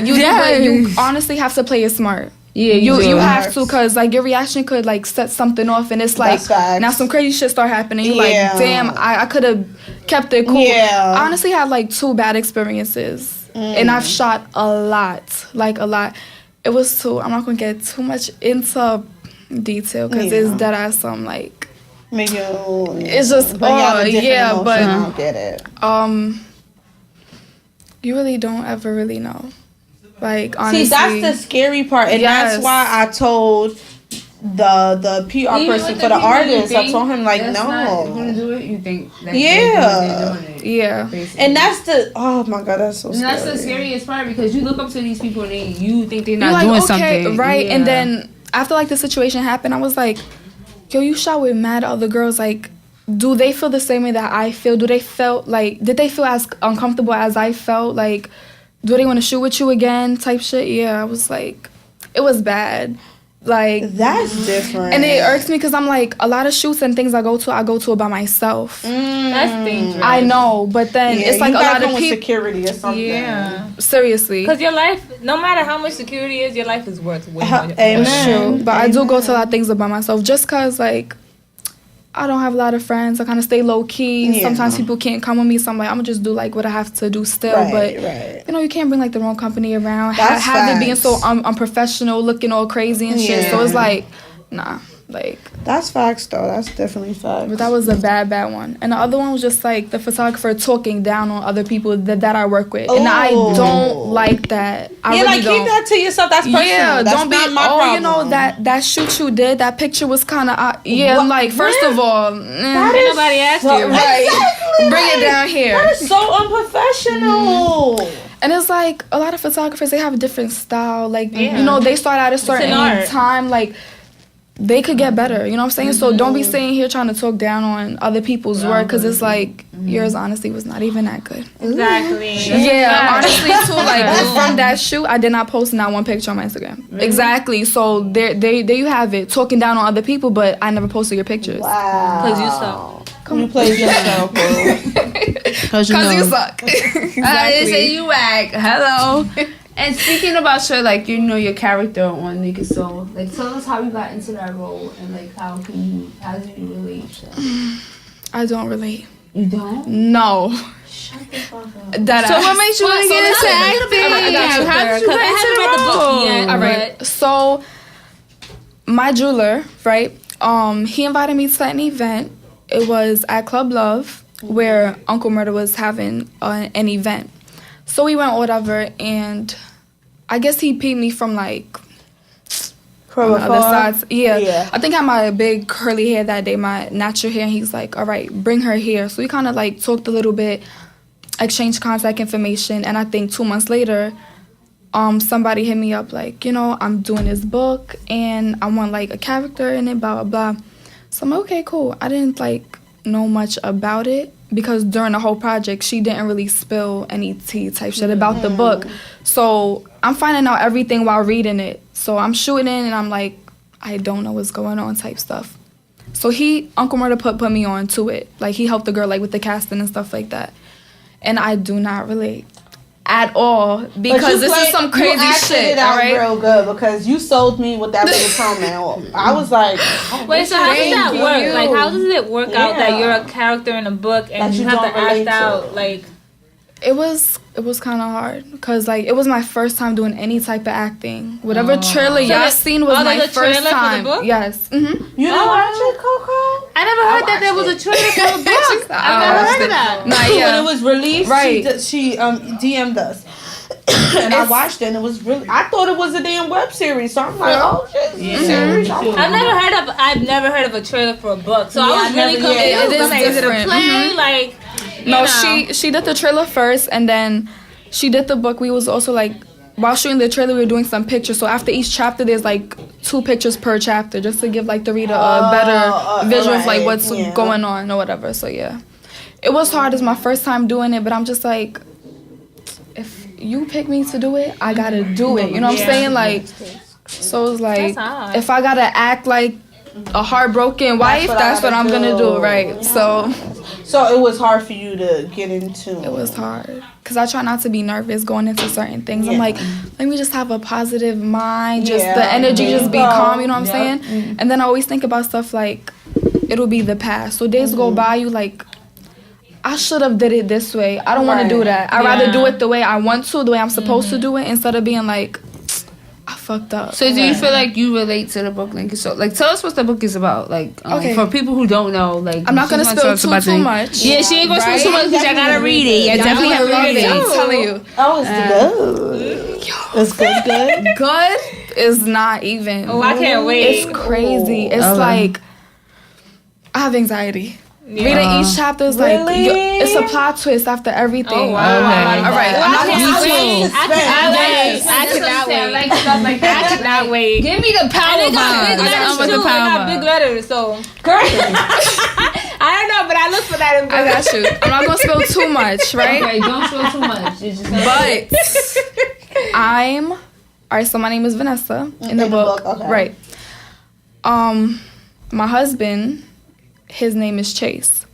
You honestly have to play it smart. Yeah, you have to, cause like your reaction could like set something off, and it's like now some crazy shit start happening. You like, damn, I could have kept it cool. I honestly had like 2 bad experiences, and I've shot a lot, like a lot. It was too. I'm not gonna get too much into detail because it's dead ass some like. It's just but I don't get it. You really don't ever really know. Like, honestly. See, that's the scary part, and that's why I told the PR person for the artist. I told him like, no. You want to do it? You think? That yeah. Basically. And that's the oh my god, that's so. And scary. that's the scariest part because you look up to these people and you think they're not doing something, right? Yeah. And then after like the situation happened, I was like, yo, you shot with mad other girls, like. Do they feel the same way that I feel? Did they feel as uncomfortable as I felt? Like, do they want to shoot with you again? Type shit. Yeah, I was like, it was bad. Like, that's different. And it irks me because I'm like, a lot of shoots and things I go to by myself. That's dangerous. I know, but then it's like a lot of people. Security or something. Yeah. Seriously. Because your life, no matter how much security is, your life is worth way more. Amen. True. But I do go to a lot of things by myself just because, like, I don't have a lot of friends. I kind of stay low key. Yeah. Sometimes people can't come with me, so I'm like, I'm gonna just do like what I have to do still. But you know, you can't bring like the wrong company around. Have it being so unprofessional, looking all crazy and shit. So it's like, nah. Like, that's facts though. That's definitely facts. But that was a bad one. And the other one was just like the photographer talking down on other people that I work with. And I don't like that. I really like don't. Keep that to yourself. That's personal. Yeah, that's don't be not my problem. You know, that shoot you did, that picture was kind of like, first of all, nobody asked you. Right. Exactly, bring it down here. That is so unprofessional. And it's like a lot of photographers, they have a different style. Like, you know, they start at a certain time, like they could get better, you know what I'm saying? So don't be sitting here trying to talk down on other people's work, because it's like, yours honestly was not even that good. Exactly. Yeah, honestly too, like from that shoot, I did not post not one picture on my Instagram. Really? Exactly. So there you have it, talking down on other people, but I never posted your pictures. Wow. Because you suck. Come you play yourself, because you suck. Exactly. I say you whack. Hello. And speaking about your, like, you know, your character on Nigga Soul, like, tell us how you got into that role and, like, how do you relate to that? I don't relate. You don't? No. Shut the fuck up. So what makes you want to get into acting? How did you get into the role? All right. So, my jeweler, right, he invited me to an event. It was at Club Love. where Uncle Murder was having an event. So we went whatever, and I guess he peeped me from like from the other sides. Yeah. I think I had my big curly hair that day, my natural hair, and he's like, all right, bring her here. So we kind of like talked a little bit, exchanged contact information, and I think 2 months later, somebody hit me up like, you know, I'm doing this book and I want like a character in it, blah, blah, blah. So I'm like, okay, cool. I didn't like know much about it because during the whole project, she didn't really spill any tea type shit about the book. So I'm finding out everything while reading it. So I'm shooting in and I'm like, I don't know what's going on type stuff. So Uncle Murder put me on to it. Like he helped the girl like with the casting and stuff like that. And I do not relate at all because this is some crazy shit. It out real good because you sold me with that little comment. I was like, wait, so how does that work? Like, how does it work out that you're a character in a book and you have to act out like? It was kind of hard because like it was my first time doing any type of acting. Whatever trailer y'all seen was my first time. For the book? Yes. Mm-hmm. You didn't watch it, Coco? I never heard that there was a trailer for the book. I've never heard of that. When it was released, she DM'd us. And I watched it and it was really, I thought it was a damn web series, so I'm like, oh shit, series. I've never heard of a trailer for a book, so I was really confused. Is it a play? Like, no, she did the trailer first, and then she did the book. We was also like, while shooting the trailer, we were doing some pictures. So after each chapter, there's like 2 pictures per chapter, just to give like the reader a better visual of like what's going on or whatever. So yeah, it was hard. It's my first time doing it, but I'm just like, if you pick me to do it, I gotta do it. You know what I'm saying? Like, so it's like, if I gotta act like a heartbroken wife, that's what I'm gonna do, right? Yeah. So it was hard for you to get into. It was hard because I try not to be nervous going into certain things. I'm like, let me just have a positive mind, just the energy, just be calm. You know what I'm saying? And then I always think about stuff like it'll be the past. So days go by, you like, I should have did it this way. I don't want to do that. I'd rather do it the way I want to, the way I'm supposed to do it, instead of being like, I fucked up. So do you feel like you relate to the book? Like, so, like, tell us what the book is about. Like, for people who don't know, like, I'm not gonna spill too much. Yeah, she ain't gonna spill too much because I gotta read it. Yeah, definitely have to read it. I'm telling you. Oh, it's good. It's good. Good is not even. Oh, I can't wait. It's crazy. It's like I have anxiety. Reading each chapter is like, it's a plot twist after everything. Oh, wow. All right. I cannot wait. Give me the power bomb. I got big letters, so. Great. I don't know, but I look for that in I got you. I'm not going to spill too much, right? Okay, don't spill too much. But all right, so my name is Vanessa in the book. Okay. Right. My husband, his name is Chase.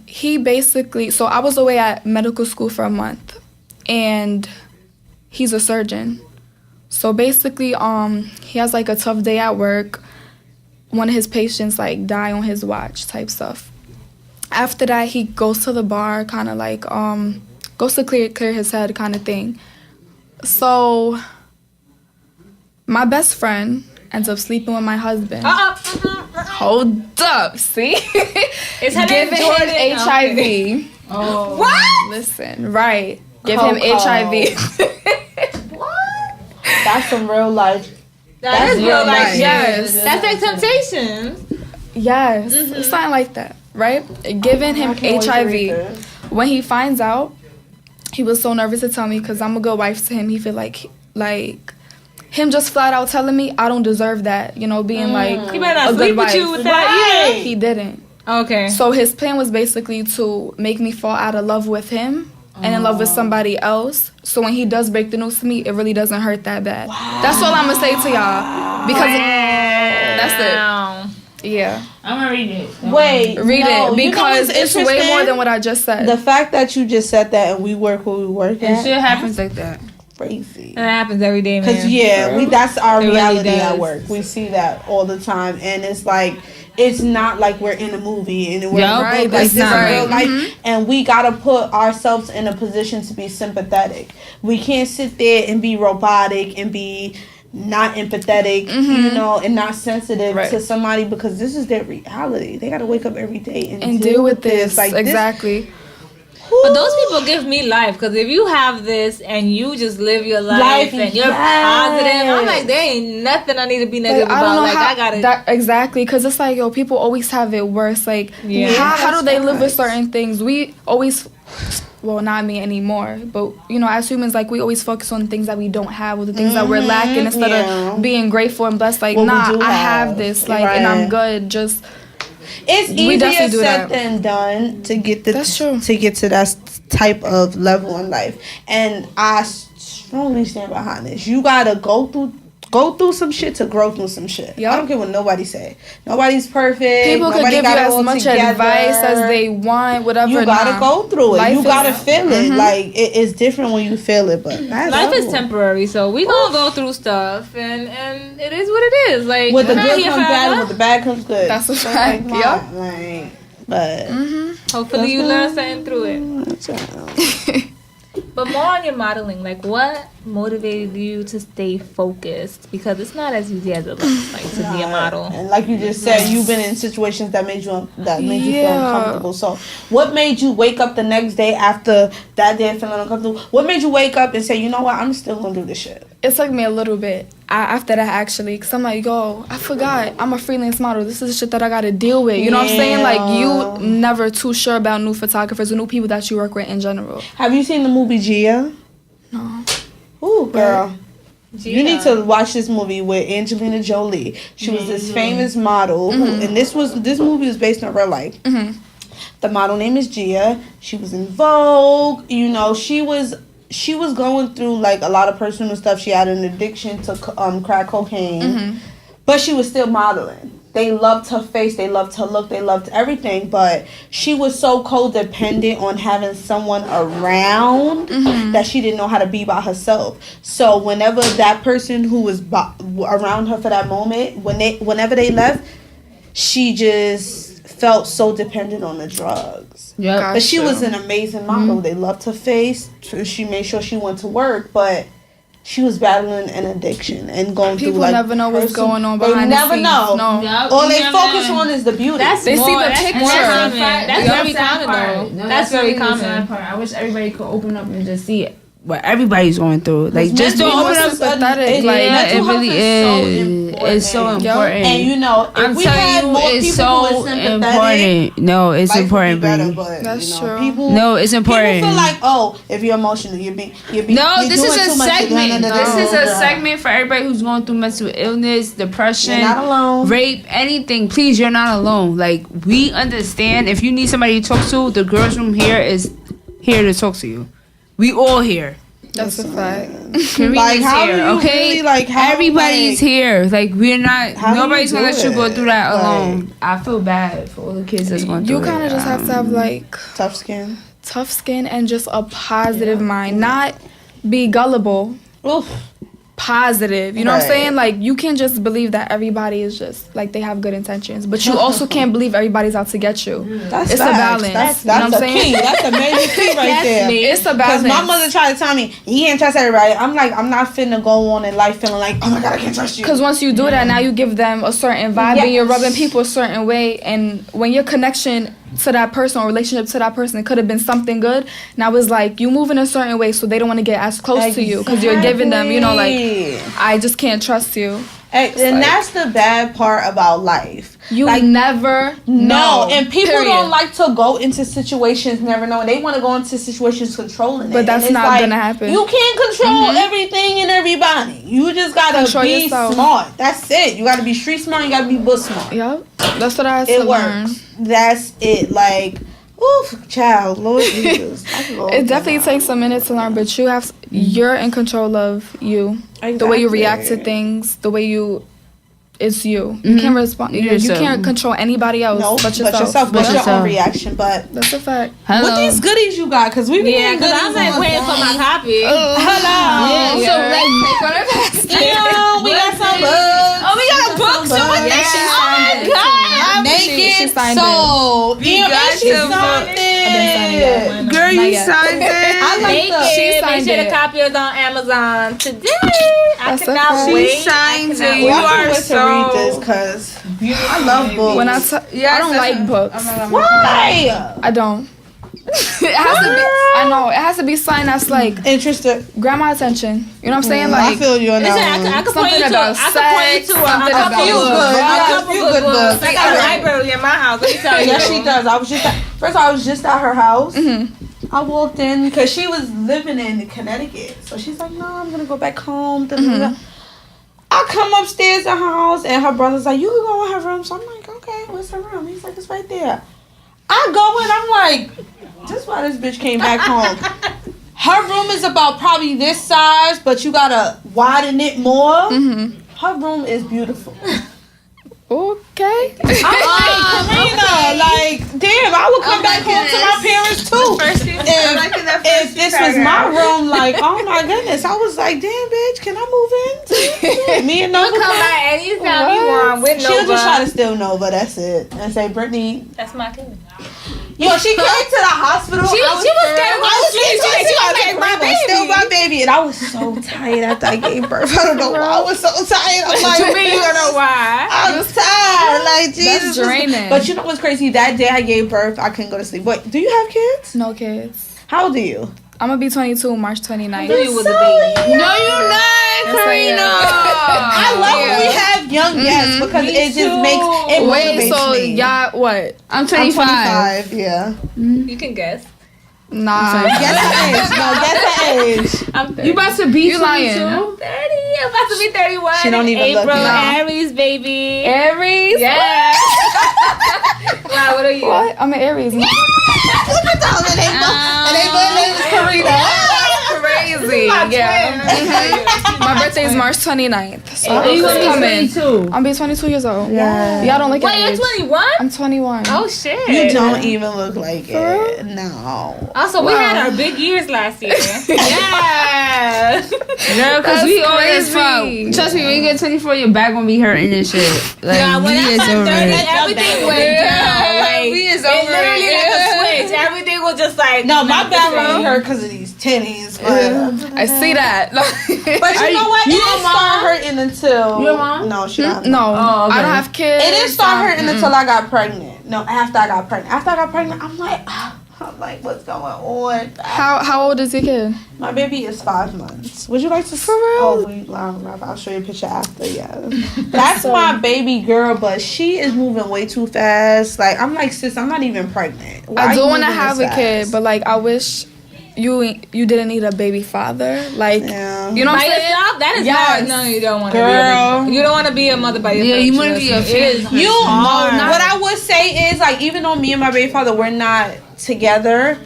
He basically, so I was away at medical school for a month, and he's a surgeon. So basically, he has like a tough day at work. One of his patients like die on his watch type stuff. After that, he goes to the bar, kind of like goes to clear his head kind of thing. So my best friend ends up sleeping with my husband. Hold up, see? It's giving him HIV. Okay. Oh. What? Listen, right. Give him HIV. What? That's some real life. That's real life. Yes. That's like Temptation. Yes. Something like that, right? Giving him HIV. When he finds out, he was so nervous to tell me because I'm a good wife to him. He feel like him just flat out telling me I don't deserve that, you know, being like he better not a sleep good with wife. you with that. Yeah. He didn't. Okay. So his plan was basically to make me fall out of love with him and in love with somebody else. So when he does break the news to me, it really doesn't hurt that bad. Wow. That's all I'm gonna say to y'all because that's it. Yeah. I'm gonna read it. Wait, read it because it's way more than what I just said. The fact that you just said that and we work where we work at. It shit happens like that. Crazy. And it happens every day, man. Because that's our reality really at work. We see that all the time, and it's like it's not like we're in a movie and we're like this is real life, and we gotta put ourselves in a position to be sympathetic. We can't sit there and be robotic and be not empathetic, you know, and not sensitive to somebody because this is their reality. They gotta wake up every day and deal with this. Like exactly. But those people give me life because if you have this and you just live your life and you're positive, I'm like, there ain't nothing I need to be negative about. I don't know I gotta exactly, because it's like, yo, people always have it worse. Like, how do they live with certain things? We always, well, not me anymore, but you know, as humans, like we always focus on things that we don't have or the things that we're lacking instead of being grateful and blessed. Like, I have this, like, and I'm good. Just. It's easier said than done to get to get to that type of level in life, and I strongly stand behind this. You gotta go through some shit to grow through some shit. I don't care what nobody say. Nobody's perfect. People could give you as much advice as they want, whatever. You gotta go through it. You gotta feel it. Like it's different when you feel it, but life is temporary. So we gonna go through stuff, and it is what it is. Like with the good comes bad, with the bad comes good. That's a fact. But hopefully you learn something through it. But more on your modeling, like what motivated you to stay focused? Because it's not as easy as it looks, like to be a model. And like you just said, you've been in situations that made you feel uncomfortable. So what made you wake up the next day after that day feeling uncomfortable? What made you wake up and say, you know what, I'm still gonna do this shit? It took me a little bit after that, actually, because I'm like, yo, I forgot I'm a freelance model. This is the shit that I gotta deal with. You know what I'm saying? Like, you never too sure about new photographers or new people that you work with in general. Have you seen the movie Gia? No. Ooh, girl. You need to watch this movie with Angelina Jolie. She was this famous model, and this movie was based on real life. The model name is Gia. She was in Vogue. You know, she was going through like a lot of personal stuff. She had an addiction to crack cocaine, but she was still modeling. They loved her face, they loved her look, they loved everything, but she was so codependent on having someone around that she didn't know how to be by herself. So whenever that person who was around her for that moment, whenever they left, she just felt so dependent on the drugs. But she was an amazing model. They loved her face. She made sure she went to work, but she was battling an addiction and going through like... People never know what's going on behind the scenes. They never know. No. All they focus on is the beauty. They see the picture. That's very common, though. That's very common. I wish everybody could open up and just see it. What everybody's going through, like just don't open up. Pathetic. It really is. It's so important. And you know, I'm telling you, it's so important. No, it's important, better, that's true. No, it's important. People feel like, oh, if you're emotional, you're being. No, this is a segment. This is a segment for everybody who's going through mental illness, depression, you're not alone. Rape, anything. Please, you're not alone. Like, we understand. If you need somebody to talk to, the girls' room here is here to talk to you. We all here. That's a fact. Karina's like, how here, okay? Really, like, everybody's here. Like, we're not. Nobody's gonna let you go through that alone. Like, I feel bad for all the kids that's going through it. You kind of just have to have like tough skin and just a positive mind. Not be gullible. Oof. Positive. You know what I'm saying? Like, you can't just believe that everybody is just like they have good intentions, but you also can't believe everybody's out to get you. It's a balance. That's you know what I'm key. That's a major key right there. It's a balance. Because my mother tried to tell me he can't trust everybody. I'm like, I'm not finna go on in life feeling like, oh my god, I can't trust you. Because once you do that, now you give them a certain vibe and you're rubbing people a certain way, and when your connection to that person or relationship to that person, it could have been something good. Now it's like you move in a certain way so they don't want to get as close to you because you're giving them, you know, like, I just can't trust you. And that's the bad part about life. You like, never know. And people don't like to go into situations never knowing. They want to go into situations controlling it. But that's not like, gonna happen. You can't control everything and everybody. You just gotta be smart. That's it. You gotta be street smart. You gotta be bush smart. Yep. That's what I had to learn. That's it. Like, oof, child, Lord Jesus. It definitely takes a minute to learn, but you're in control of you. Exactly. The way you react to things, the way it's you. You can't respond. You can't control anybody else but yourself. But your own reaction. But that's a fact. Hello. What these goodies you got? Because we be getting goodies. I'm like waiting for my copy. Hello. So we got some books. Oh, we got a book. So what? Oh my god. Naked she signed so it. she signed it. Girl, you signed it. I like She signed made sure it. to copy us on Amazon today. I That's cannot a wait. She signed I cannot it. You wait. are to read this because I love books. When I don't like books. Why? I don't. It has to be. I know it has to be signed that's like Interested. grab my attention. You know what I'm saying? I Like feel you on Listen, that one. I could point you to about a something couple about good books. books. I got a library in my house. Let me tell you. Yeah, she does. I was just at her house. I walked in because she was living in Connecticut. So she's like, no, I'm going to go back home. I come upstairs to her house and her brother's like, you can go in her room. So I'm like, okay, what's her room? He's like, it's right there. I go in, I'm like, this is why this bitch came back home. Her room is about probably this size, but you gotta widen it more. Her room is beautiful. okay. Karina, like, damn, I would come back home to my parents too. If this was my room, like, oh my goodness, I was like, damn, bitch, can I move in? Me and Nova. Come back anytime you want with Nova. She'll just try to steal Nova, that's it. And say, Brittany. That's my kid. Yo, she came to the hospital. She was scared to go to sleep. She was like, take my baby. Steal my baby. And I was so tired after I gave birth. I don't know why I was so tired. I'm like, To me, you don't know why. I'm tired. Like, Jesus. That's draining. But you know what's crazy? That day I gave birth, I couldn't go to sleep. Wait, do you have kids? No kids. How old are you? I'm gonna be 22 March 29th. You was a baby. No, you're not, Karina. I love when we have young guests because it just makes it Wait, motivates so me. y'all what? I'm I'm 25. 25, yeah. You can guess. Nah. Guess her age. No, guess her age. I'm 30. You about to be You lying. 22? I'm 30. I'm about to be 31. She don't even April, look young. Aries, baby. Aries? Yeah. Wow, what are you? What? I'm an Aries. Look at them. And they name is Karina. Crazy. Yeah. My birthday is March 29th. So Are you it's gonna coming. be 22? I'm be 22 years old. Yeah. Y'all don't look Wait, at you're age. 21? I'm 21. Oh, shit. You don't even look like it. No. Also, we had our big years last year. Yeah. Girl, because we old as fuck. Trust me, when you get 24, your back gonna be hurting and shit. Like, Nah, when I we is turned over 30, it. everything went down. Like, We is it over literally it. like a switch. Everything was just like... No, my back nothing. really hurt because of these titties. But, I see that. but you know what? It didn't start hurting until... Your mom? No, she don't. No, Oh, okay. I don't have kids. It didn't start hurting until I got pregnant. No, after I got pregnant. After I got pregnant, I'm like, what's going on? How old is your kid? My baby is 5 months. Would you like to? For real? I'll show you a picture after. Yeah, that's my baby girl, but she is moving way too fast. Like I'm like, sis, I'm not even pregnant. Why I do you want to moving have this a kid, fast? but like I wish you didn't need a baby father. Like Yeah. you know what By I'm saying? yourself? That is Yes. hard. No, you don't want to Girl. be. You don't want to be a mother by yourself. Yeah, you want to be a family. You know what I would say is like even though me and my baby father were not together,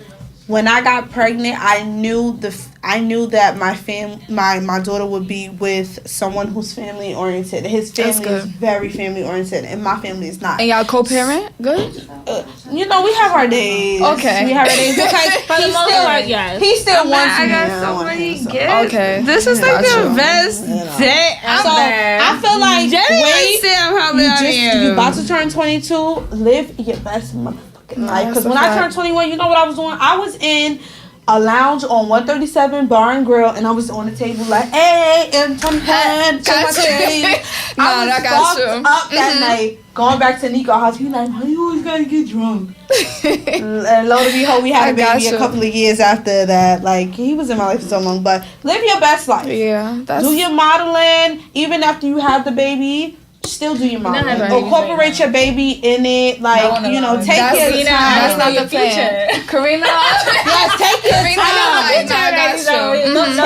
when I got pregnant, I knew that my daughter would be with someone who's family oriented. His family is very family oriented, and my family is not. And y'all co-parent? Good. You know, we have our days. Okay. We have our days because he still wants me. I got so many gifts. Okay. This is like the best day So ever. I feel like wait, you about to turn 22. Live your best motherfucking life. Because when I turned 21, you know what I was doing? I was in a lounge on 137 Bar and Grill, and I was on the table like, hey, I'm 21. I was fucked up that night. Going back to Nico's house, he like, how you always gotta get drunk? And lo and behold, we had a baby a couple of years after that. Like, he was in my life for so long. But live your best life. Yeah. Do your modeling. Even after you have the baby, still do your modeling. Incorporate your baby in it. Like, you know, take your time. That's not the plan. Karina. Yes, take your time.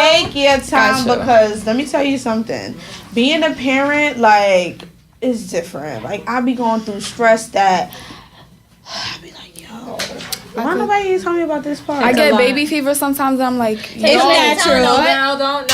Take your time because let me tell you something. Being a parent, like, is different. Like, I be going through stress that I be like, yo, why nobody tell me about this part? I get baby fever sometimes, and I'm like, it's natural.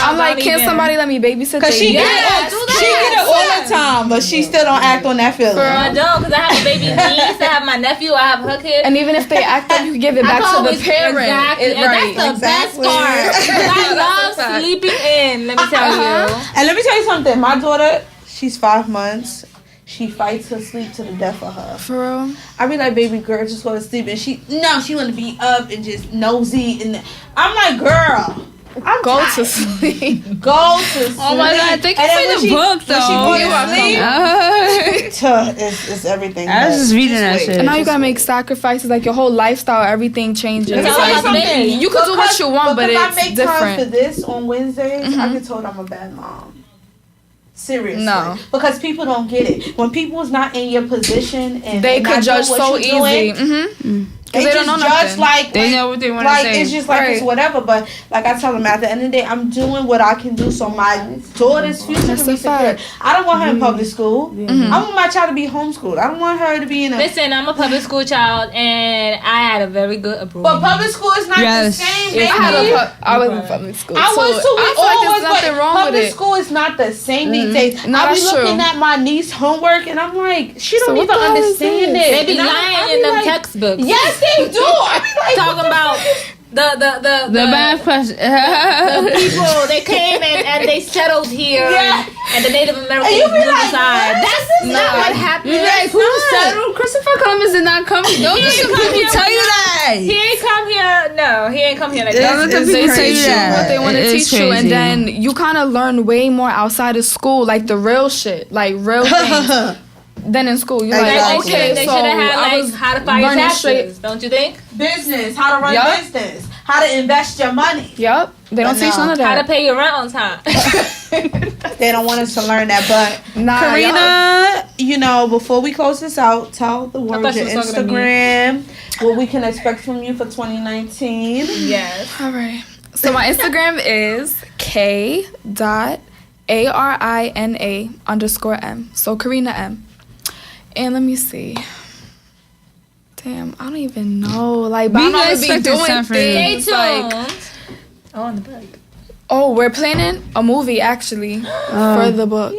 I'm like, can somebody let me babysit? Cause she get it all the time, but she still don't act on that feeling. Girl, I don't, cause I have a baby niece, I have my nephew, I have her kid. And even if they act up, you can give it back to the parent. Exactly, and that's the best part. I love sleeping in. Let me tell you. And let me tell you something. My daughter, she's 5 months. she fights her sleep to the death of her. For real? I be like, baby girl, just go to sleep. And she want to be up and just nosy. And I'm like, girl, I'm Go tired. to sleep. Go to sleep. Oh my God, thank you for the book, though. It's everything. I was just reading that shit. And now you gotta make sacrifices, like your whole lifestyle, everything changes. You could do what you want, but if I it's make different. time for this on Wednesdays, I get told I'm a bad mom. Seriously. No. Because people don't get it. When people's not in your position and They and could not judge doing so what you're easy. doing, Because they they don't just know judge nothing. like They know what they want to like say. it's just like it's whatever. But like I tell them, at the end of the day, I'm doing what I can do so my daughter's future can be secure. I don't want her in public school. I want my child to be homeschooled. I don't want her to be in a. Listen, I'm a public school child, and I had a very good approval. But public school is not the same. Baby. I was in public school. I was too. I feel like there's nothing wrong with public it. school is not the same these days. No, I be that's looking true. at my niece's homework, and I'm like, she don't what even the hell is understand this? it. They be And lying I in be them like, textbooks. Yes, they do. I be like, Talking about the math question. the people they came and they settled here, and the Native Americans you be moved like, aside. That's not what happened. You like, who settled? Christopher Columbus did not come. Don't let the people tell you that. He ain't come here. No, he ain't come here like that. Don't let the They people tell teach you you that. what they want to It is teach you, and crazy. then you kind of learn way more outside of school, like the real shit, like real things. Than in school, you're like, okay, they so should have had I like was how to file your learning taxes, don't you think? business, how to run Yup. business, how to invest your money. Yep, they don't But teach no. none of How to that. pay your rent on time. They don't want us to learn that. But Nah, Karina, you know, before we close this out, tell the world thought your she was talking to me. Instagram, what we can expect from you for 2019. Yes. All right. So my Instagram is k.arina_m. So Karina M. And let me see. Damn, I don't even know. Like, but We I'm not gonna be expect doing something from you. things Stay like. tuned. On the book. Oh, we're planning a movie actually for the book.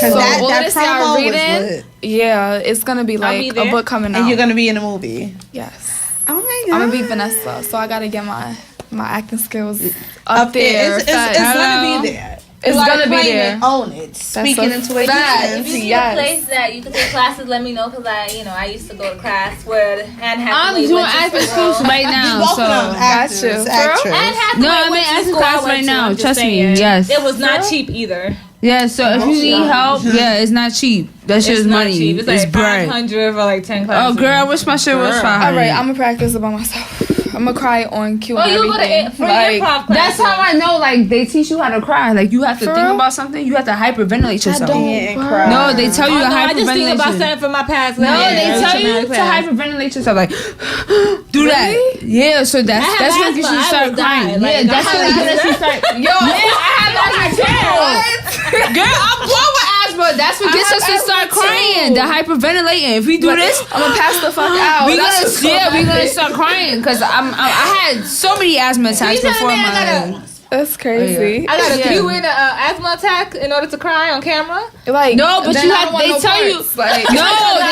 Cause So that all this y'all promo was reading, lit. yeah, it's gonna be be like a there. book coming out. And you're gonna be in the movie. Yes. Oh my I'm god. gonna be Vanessa, so I gotta get my acting skills up there. It's Facts. gonna be there. It's You gotta gonna be claim there. it, own it. Speaking a into If existence. you see Yes. a place that you can take classes, let me know, because I used to go to class where Anne I'm Hathaway doing went to acting school. school right now, Both so. of them actors, Got you. actress. Anne Hathaway No, I'm went in to acting school I class went right to, now. I'm just Trust me, saying. yes. It was not cheap either. Yeah, so if you need help, it's not cheap. That shit It's is not money. cheap. It's like bread. 500 for like 10 Oh, classes. girl, I wish my shit was 500. All right, I'm gonna practice it by myself. I'm gonna cry on cue and you go to everything. for Like, improv That's classes. how I know, like, they teach you how to cry. Like, you have to For think real? about something. You have to hyperventilate yourself. And cry. No, they tell you Oh, to no, I just think about hyperventilate. something from my past. No, life. they tell you Traumatic to past. hyperventilate yourself. Like, do that. Yeah, so I that's have when you asthma. should I start will die. crying. Like, Yeah, that's I when have you should start. Yo, I have asthma too. Girl, I'm born with asthma. That's what gets us to start crying. The hyperventilating. If we do this, I'm gonna pass the fuck out. we That's gonna start crying because I had so many asthma attacks before my life. That's crazy. I gotta Yeah. cue in an asthma attack in order to cry on camera. Like No, but then you I have. don't want They no tell you. parts. Like, No, I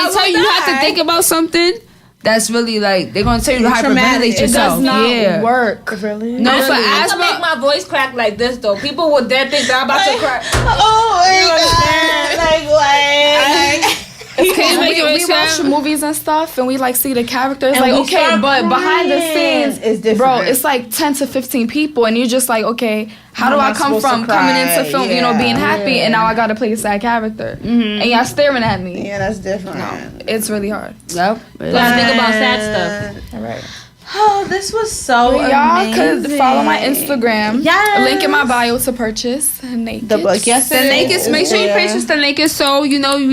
they tell you will you have to die. think about something. That's really like they're gonna tell you to hyperventilate It yourself. does not Yeah. work. Really? No, for I can asthma. make my voice crack like this though. People would dare think that I'm about to cry. Oh my god. Like what? Can you make it we make watch sense? movies and stuff, and we like see the characters. And like we okay, start but behind the crying. scenes, It's different. bro. It's like 10 to 15 people, and you're just like, okay, how do I'm I not come supposed from to coming cry. into film, Yeah. being happy, and now I gotta play a sad character, and y'all staring at me. Yeah, that's different. It's really hard. Yep. Let's think about sad stuff. All right. Oh, this was so Y'all amazing. could follow my Instagram. Yes. Link in my bio to purchase Naked. The book. Yes, The Naked, make sure you purchase the Naked. So we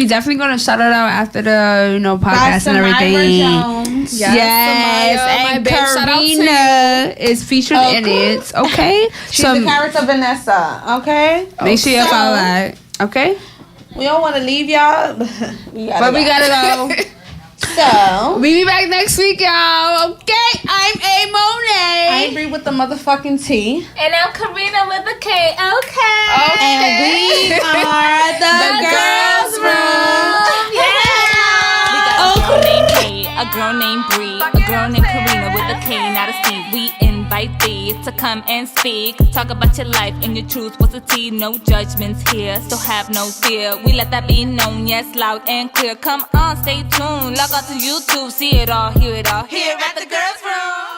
definitely gonna shout it out after the podcast and everything. Jones. Yes, Samaya, my and babe, shout out to you. Karina is featured in it. Okay, She's the character Vanessa. Okay. make sure you So, follow that. Okay, We don't want to leave y'all, but we gotta go. So We be back next week, y'all. Okay, I'm A I Monet. agree with the motherfucking T. And I'm Karina with a K. Okay. And we are the girls' room. Yeah. We got a girl named Kay, a a girl named Bree, a girl named Karina with a K, not a C. We invite thee to come and speak. Talk about your life and your truth. What's the tea? No judgments here, so have no fear. We let that be known, yes, loud and clear. Come on, stay tuned. Log on to YouTube, see it all, hear it all. Here at the girls' room.